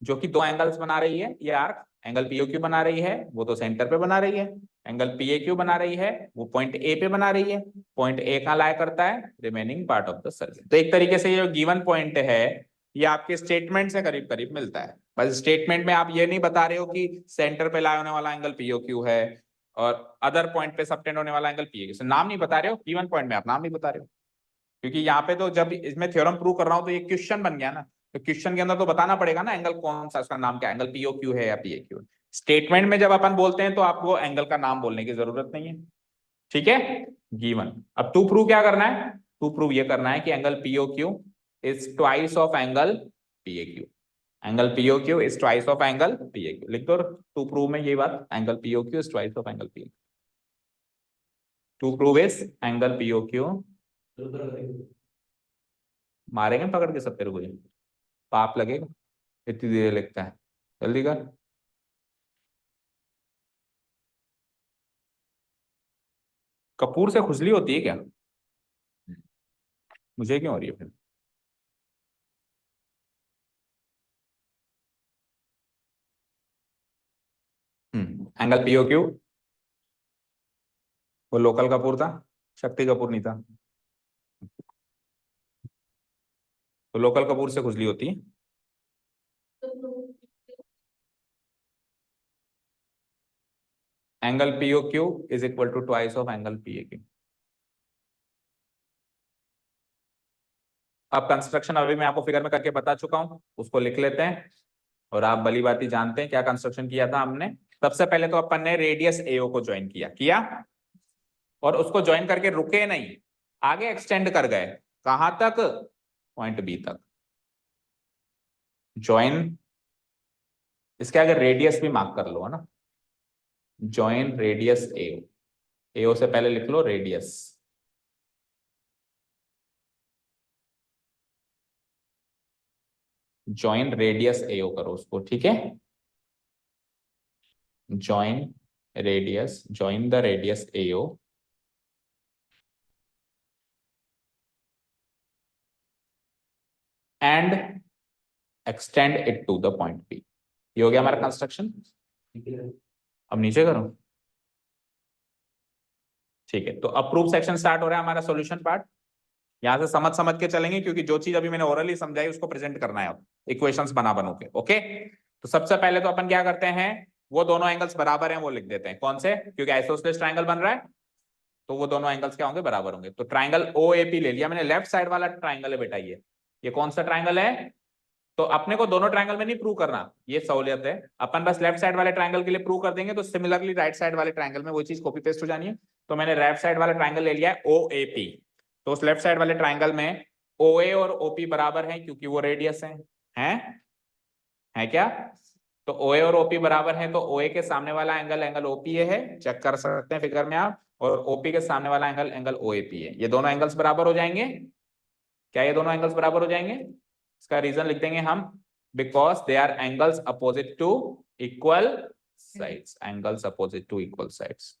जो कि दो एंगल्स बना रही है। ये आर्क एंगल पीओ क्यू बना रही है, वो तो सेंटर पे बना रही है। एंगल पीए क्यू बना रही है, वो पॉइंट ए पे बना रही है। पॉइंट ए कहाँ लाया करता है, remaining part of the circle. तो एक तरीके से ये जो गिवन पॉइंट है ये आपके स्टेटमेंट से करीब करीब मिलता है। बस स्टेटमेंट में आप ये नहीं बता रहे हो कि सेंटर पे लाए होने वाला एंगल पीओ क्यू है और अदर पॉइंट पे सबटेंड होने वाला एंगल पीए क्यू, नाम नहीं बता रहे हो, गिवन पॉइंट में आप नाम नहीं बता रहे हो। क्योंकि यहाँ पे तो जब इसमें थ्योरम प्रूव कर रहा हूं तो ये क्वेश्चन बन गया ना, तो क्वेश्चन के अंदर तो बताना पड़ेगा ना एंगल कौन सा, उसका नाम क्या, एंगल पीओ क्यू है या पीए क्यू। स्टेटमेंट में जब अपन बोलते हैं तो आपको एंगल का नाम बोलने की जरूरत नहीं है। ठीक है, गिवन। अब टू प्रूव क्या करना है, टू प्रूव ये करना है कि angle PO Q is twice of angle PA Q, angle PO Q is twice of angle PA Q, लिख दो टू प्रूव में ये बात, angle PO Q is twice of angle PA, to prove is angle PO Q. मारेंगे पकड़ के सब तेरे को, ये पाप लगेगा, इतनी देर लगता है, जल्दी कर। कपूर से खुजली होती है क्या? मुझे क्यों हो रही है फिर? एंगल पीओ क्यू, वो लोकल कपूर था, शक्ति कपूर नहीं था, तो लोकल कपूर से खुजली होती है। Angle PO Q is equal to twice of angle PA Q. अब कंस्ट्रक्शन अभी मैं आपको फिगर में करके बता चुका हूं, उसको लिख लेते हैं। और आप भली बात जानते हैं क्या कंस्ट्रक्शन किया था हमने। सबसे पहले तो अपन ने रेडियस एओ को ज्वाइन किया और उसको ज्वाइन करके रुके नहीं, आगे एक्सटेंड कर गए, कहां तक, पॉइंट बी तक। ज्वाइन, इसके आगे रेडियस भी मार्क कर लो, है ना। जॉइन रेडियस एओ, एओ से पहले लिख लो रेडियस, जॉइन रेडियस एओ करो उसको, ठीक है। Join radius, join the radius AO and extend it to the point P. ये हो गया हमारा कंस्ट्रक्शन। अब नीचे करो, ठीक है। तो अब प्रूफ सेक्शन स्टार्ट हो रहा है हमारा सॉल्यूशन पार्ट। यहां से समझ समझ के चलेंगे, क्योंकि जो चीज अभी मैंने ओरली समझाई उसको प्रेजेंट करना है अब इक्वेशंस बना बनो के। ओके, तो सबसे पहले तो अपन क्या करते हैं, वो दोनों एंगल्स बराबर हैं वो लिख देते हैं। कौन से? क्योंकि आइसोसेलेस ट्रायंगल बन रहा है, तो वो दोनों एंगल्स क्या होंगे, बराबर होंगे। तो ट्रायंगल ओएपी ले लिया मैंने, लेफ्ट साइड वाला ट्रायंगल है बेटा ये कौन सा ट्रायंगल है? तो अपने को दोनों ट्रायंगल में नहीं प्रूव करना, ये सहूलियत है, अपन बस लेफ्ट साइड वाले ट्रायंगल के लिए प्रूव कर देंगे, तो सिमिलरली राइट साइड वाले ट्रायंगल में वो चीज कॉपी पेस्ट हो जानी है। तो मैंने लेफ्ट साइड वाला ट्रायंगल ले लिया है ओएपी। तो उस लेफ्ट साइड वाले ट्रायंगल में ओए और ओपी बराबर है, क्योंकि वो रेडियस है क्या? तो ओए और ओपी बराबर है, तो ओए के सामने वाला एंगल एंगल ओपी है, चेक कर सकते हैं फिगर में आप, और ओपी के सामने वाला एंगल एंगल ओएपी है। ये दोनों एंगल्स बराबर हो जाएंगे। क्या ये दोनों एंगल्स बराबर हो जाएंगे? इसका रीजन लिख देंगे हम, because they are angles opposite to equal sides, angles opposite to equal sides.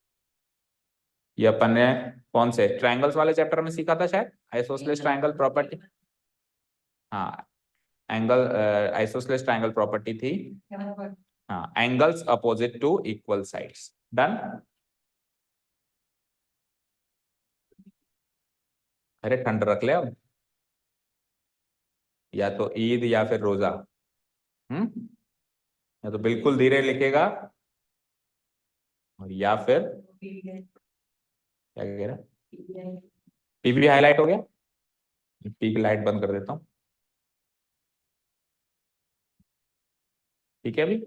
ये अपन ने कौन से ट्रायंगल्स वाले चैप्टर में सीखा था शायद, आइसोसेलेस ट्रायंगल प्रॉपर्टी। हाँ, एंगल आइसोसेलेस ट्रायंगल प्रॉपर्टी थी। हाँ, angles opposite to equal sides. Done. अरे ठंड रख ले अब, या तो ईद या फिर रोजा। या तो बिल्कुल धीरे लिखेगा, और या फिर क्या कह रहा, पी भी हाईलाइट हो गया। पी की लाइट बंद कर देता हूँ, ठीक है। अभी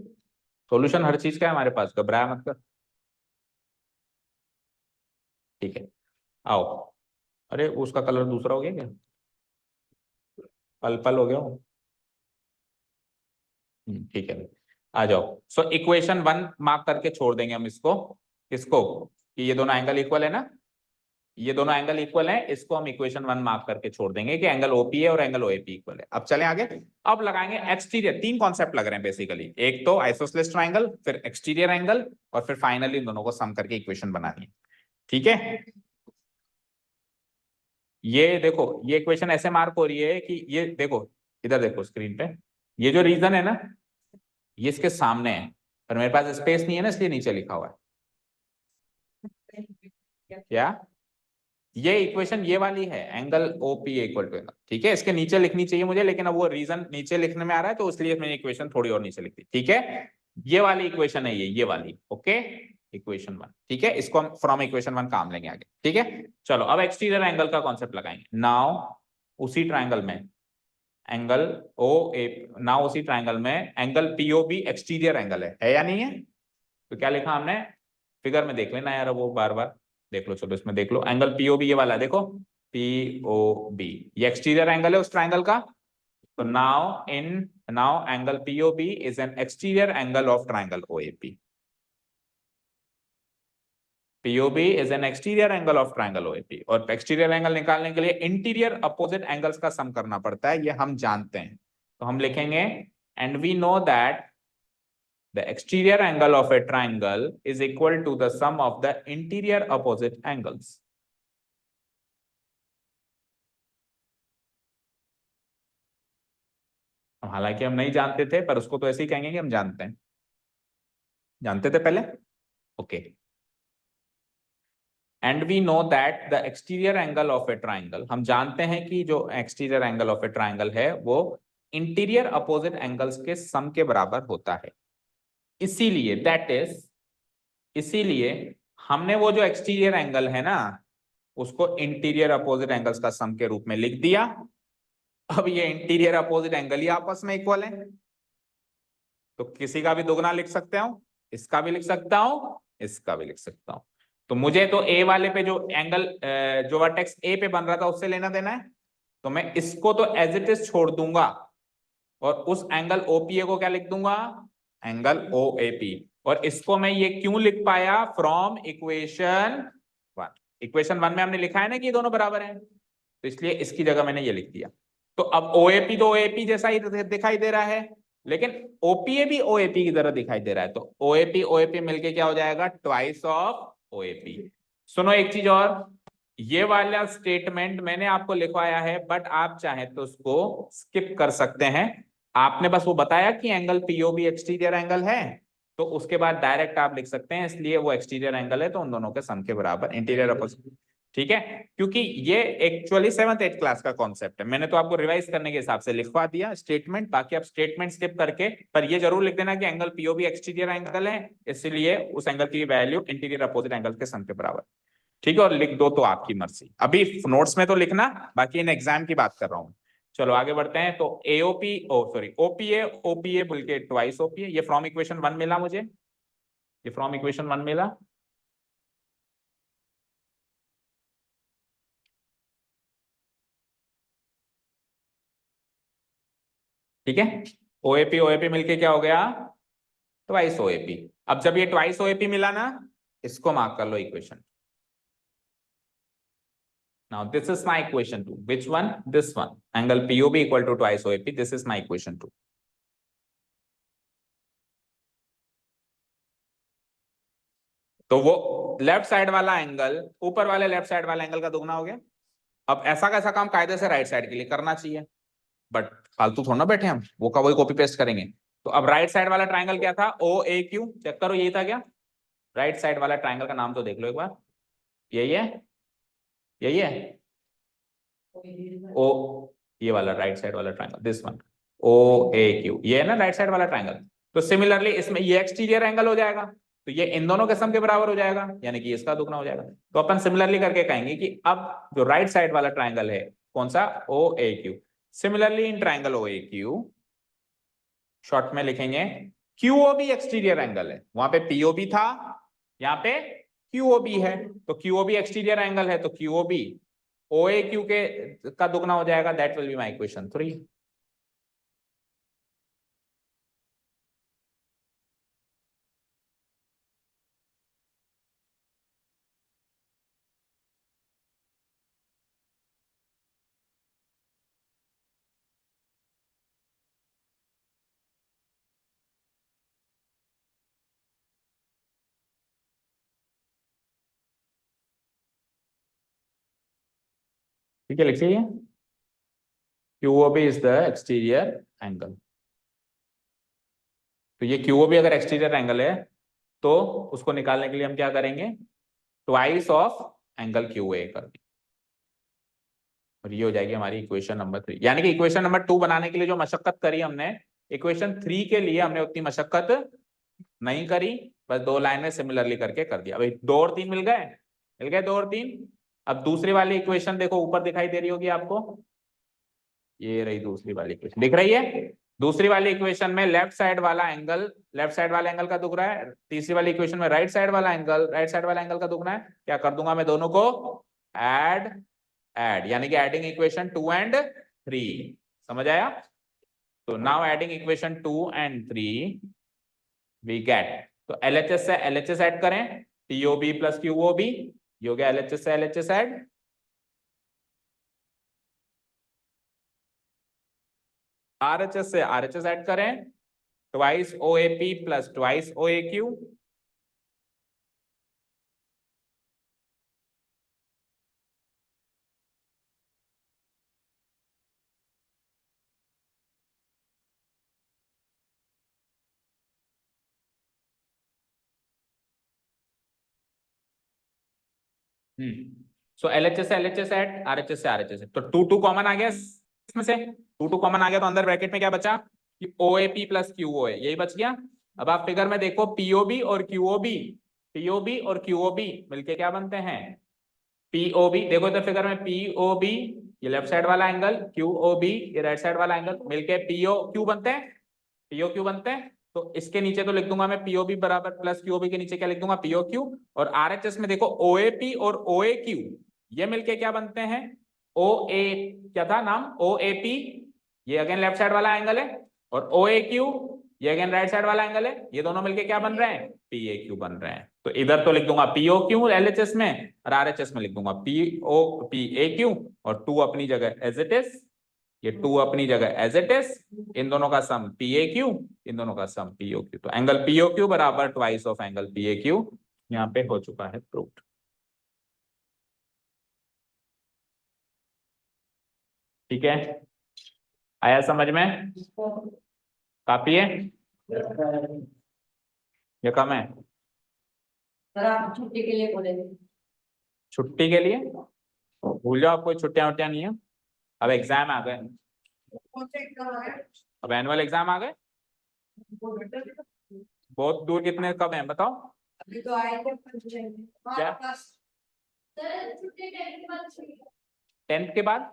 सॉल्यूशन हर चीज का है हमारे पास, घबराया मत कर, ठीक है। आओ, अरे उसका कलर दूसरा हो गया क्या, पल पल हो गया वो। ठीक है, आ जाओ। सो इक्वेशन 1 मार्क करके छोड़ देंगे हम इसको, इसको, कि ये दोनों एंगल इक्वल है ना, ये दोनों एंगल इक्वल है, इसको हम इक्वेशन 1 मार्क करके छोड़ देंगे कि एंगल ओपी है और एंगल ओएपी इक्वल है। अब चलें आगे। अब लगाएंगे एक्सटीरियर, तीन कॉन्सेप्ट लग रहे हैं बेसिकली, एक तो आइसोसेलेस ट्रायंगल, फिर एक्सटीरियर एंगल, और फिर फाइनली इन दोनों को सम करके इक्वेशन बनानी है, ठीक है। ये देखो, ये इक्वेशन ऐसे मार्क हो रही है कि ये देखो, इधर देखो स्क्रीन पे, ये जो रीजन है ना, ये इसके सामने है, पर मेरे पास स्पेस नहीं है ना, इसलिए नीचे लिखा हुआ है। क्या? ये इक्वेशन ये वाली है, angle OP equal to angle, ठीक है। इसके नीचे लिखनी चाहिए मुझे, लेकिन अब वो रीजन नीचे लिखने में आ रहा है, तो इसलिए मैंने इक्वेशन थोड़ी और नीचे लिख दी, ठीक है। ये वाली इक्वेशन है, ये वाली, ओके, इक्वेशन 1, ठीक है। इसको हम फ्रॉम इक्वेशन 1 काम लेंगे आगे, ठीक है। चलो अब एक्सटीरियर एंगल का कॉन्सेप्ट लगाएंगे नाउ। उसी ट्रायंगल में एंगल ओ ए, नाउ उसी ट्रायंगल में एंगल पीओबी एक्सटीरियर एंगल है या नहीं है? तो क्या लिखा हमने, फिगर में देख लेना यार, वो बार बार देख लो। चलो इसमें देख लो, एंगल पीओबी ये वाला है, देखो पीओबी, ये एक्सटीरियर एंगल है उस ट्रायंगल का। तो now angle POB is an exterior angle of triangle OAP. POB is an exterior angle of triangle OAP, और एक्सटीरियर एंगल निकालने के लिए इंटीरियर अपोजिट एंगल्स का सम करना पड़ता है, ये हम जानते हैं। तो हम लिखेंगे, and we know that the exterior angle of a triangle is equal to the sum of the interior opposite angles. हालांकि हम नहीं जानते थे, पर उसको तो ऐसे ही कहेंगे कि हम जानते हैं, जानते थे पहले, okay. And we know that the exterior angle of a triangle, हम जानते हैं कि जो exterior angle of a triangle है वो इंटीरियर अपोजिट एंगल्स के सम के बराबर होता है। इसीलिए दैट इज, इसीलिए हमने वो जो एक्सटीरियर एंगल है ना, उसको इंटीरियर अपोजिट एंगल्स का सम के रूप में लिख दिया। अब ये इंटीरियर अपोजिट एंगल ही आपस में इक्वल है, तो किसी का भी दुगना लिख सकते हो, इसका भी लिख सकता हूं, इसका भी लिख सकता हूं। तो मुझे तो ए वाले पे जो एंगल जो वर्टेक्स ए पे बन रहा था उससे लेना देना है, तो मैं इसको तो एज इट इज छोड़ दूंगा, और उस एंगल ओपीए को क्या लिख दूंगा, एंगल ओएपी। और इसको मैं ये क्यों लिख पाया, फ्रॉम इक्वेशन 1। इक्वेशन 1 में हमने लिखा है ना कि ये दोनों बराबर हैं, तो इसलिए इसकी जगह मैंने ये लिख दिया। तो अब ओएपी तो ओएपी जैसा ही दिखाई दे रहा है, लेकिन ओपीए भी ओएपी की तरह दिखाई दे रहा है, तो ओएपी ओएपी मिलके क्या हो जाएगा, ट्वाइस ऑफ ओएपी। सुनो एक चीज और, ये वाला स्टेटमेंट मैंने आपको लिखवाया है, बट आप चाहें तो उसको स्किप कर सकते हैं। आपने बस वो बताया कि एंगल पीओबी एक्सटीरियर एंगल है, तो उसके बाद डायरेक्ट आप लिख सकते हैं, इसलिए वो एक्सटीरियर एंगल है तो उन दोनों के सम के बराबर, इंटीरियर अपोजिट। ठीक है, क्योंकि ये एक्चुअली 7th 8th क्लास का कॉन्सेप्ट है, मैंने तो आपको रिवाइज करने के हिसाब से लिखवा दिया स्टेटमेंट, बाकी आप स्टेटमेंट स्किप करके, पर ये जरूर लिख देना कि एंगल पीओबी एक्सटीरियर एंगल है, इसलिए उस एंगल की वैल्यू इंटीरियर अपोजिट एंगल के सम के बराबर। ठीक है, और लिख दो तो आपकी मर्जी, अभी नोट्स में तो लिखना, बाकी इन एग्जाम की बात कर रहा हूं। चलो आगे बढ़ते हैं। तो एओपी ओपीए ओपीए बोल के ट्वाइस ओपीए, ये फ्रॉम इक्वेशन 1 मिला मुझे, ये फ्रॉम इक्वेशन 1 मिला। ठीक है, ओएपी ओएपी मिलके क्या हो गया, ट्वाइस ओएपी। अब जब ये ट्वाइस ओएपी मिला ना, इसको मार्क कर लो equation. Now this is my equation 2. Which one? This one. Angle POB equal to twice OAP. This is my equation 2. तो वो लेफ्ट साइड वाला एंगल ऊपर वाले लेफ्ट साइड वाले एंगल का दुगना हो गया। अब ऐसा कैसा काम कायदे से राइट साइड के लिए करना चाहिए, बट फालतू थोड़ा ना बैठे हम, वो का वही कॉपी पेस्ट करेंगे। तो अब राइट साइड वाला ट्राइंगल क्या था, ओ ए क्यू, चेक करो यही था क्या। राइट साइड वाला ट्राइंगल का नाम तो देख लो एक बार, यही है, यही है ओ, ये वाला राइट साइड वाला triangle, this one, O A Q, ये है ना राइट साइड वाला ट्राइंगल। तो सिमिलरली इसमें ये एक्सटीरियर एंगल हो जाएगा, तो ये इन दोनों के सम के बराबर हो जाएगा, यानी कि इसका दुगना हो जाएगा। तो अपन सिमिलरली करके कहेंगे कि अब जो राइट साइड वाला ट्राइंगल है कौन सा, O A Q, similarly in triangle O A Q, short में लिखेंगे क्यूओबी एक्सटीरियर एंगल है, वहां पे पीओबी था, यहाँ पे क्यूओबी है, तो क्यूओबी एक्सटीरियर एंगल है, तो क्यूओबी ओ ए क्यू के का दुगना हो जाएगा, that will be my equation 3। ठीक है, लिखिए क्यूओबी इज द एक्सटीरियर एंगल। तो ये क्यूओबी अगर एक्सटीरियर एंगल है तो उसको निकालने के लिए हम क्या करेंगे, twice of angle Q A कर देंगे, और ये हो जाएगी हमारी इक्वेशन नंबर 3। यानी कि इक्वेशन नंबर 2 बनाने के लिए जो मशक्कत करी हमने, इक्वेशन 3 के लिए हमने उतनी मशक्कत नहीं करी, बस 2 लाइनें सिमिलरली करके कर दिया। अभी 2 और 3 मिल गए 2 और 3। अब दूसरी वाली इक्वेशन देखो, ऊपर दिखाई दे रही होगी आपको, ये रही दूसरी वाली इक्वेशन, दिख रही है। दूसरी वाली इक्वेशन में लेफ्ट साइड वाला एंगल, लेफ्ट साइड वाला एंगल का दुगना है, तीसरी वाली इक्वेशन में राइट साइड वाला एंगल, राइट साइड वाला एंगल का दुगना है। क्या कर दूंगा मैं, दोनों को ऐड, यानी कि एडिंग इक्वेशन 2 एंड 3, समझ आया। तो now adding equation 2 and 3 we get, तो एलएचएस से एलएचएस ऐड करें, टीओबी प्लस क्यूओबी, ये हो गया एलएचएस से एलएचएस ऐड, आरएचएस से आरएचएस ऐड करें, twice OAP plus twice OAQ, so LHS से एलएचएस ऐड, आरएचएस से आरएचएस ऐड, तो 2 2 कॉमन आ गया इसमें से, 2 2 कॉमन आ गया, तो अंदर ब्रैकेट में क्या बचा कि ओएपी प्लस क्यूओए, यही बच गया। अब आप फिगर में देखो, पीओबी और क्यूओबी, पीओबी और क्यूओबी मिलके क्या बनते हैं, पीओबी, देखो इधर फिगर में पीओबी, ये लेफ्ट साइड वाला एंगल, क्यूओबी ये राइट साइड वाला एंगल, मिलके पीओ क्यू बनते हैं, पीओ क्यू बनते हैं। तो इसके नीचे तो लिख दूंगा मैं पीओबी बराबर प्लस क्यूओबी, के नीचे क्या लिख दूंगा, पीओ क्यू। और आरएचएस में देखो ओएपी और ओए क्यू, ये मिलके क्या बनते हैं, ओ ए, क्या था नाम, ओ ए पी, ये अगेन लेफ्ट साइड वाला एंगल है, और ओ ए क्यू ये अगेन राइट साइड वाला एंगल है, ये दोनों मिलके क्या बन रहे हैं, PAQ बन रहे हैं। तो इधर तो लिख दूंगा POQ LHS में, और RHS में लिख दूंगा PAQ, और 2 अपनी जगह एज इट इज, ये 2 अपनी जगह एज इट इज, इन दोनों का सम PAQ, इन दोनों का सम POQ। तो एंगल POQ बराबर ट्वाइस ऑफ एंगल PAQ, यहाँ पे हो चुका है प्रूव्ड। ठीक है, आया समझ में? काफी है या कम है? आप छुट्टी के लिए बोले थे। छुट्टी के लिए भूल जाओ, कोई छुट्टियां वुट्टियां नहीं है, अब एग्जाम आ गए, अब एनुअल एग्जाम आ गए। बहुत दूर कितने कब हैं बताओ? अभी तो आए थे क्या? 10th के बाद?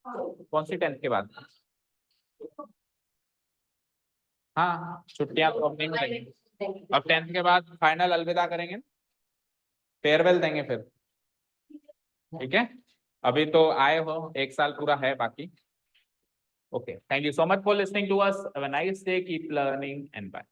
कौन सी 10th के बाद? हाँ छुट्टियां तो अब नहीं मिलेंगी, अब 10th के बाद फाइनल अलविदा करेंगे, फेयरवेल देंगे फिर। ठीक है, अभी तो आए हो, 1 साल पूरा है बाकी। Okay, thank you so much for listening to us, have a nice day, keep learning and bye.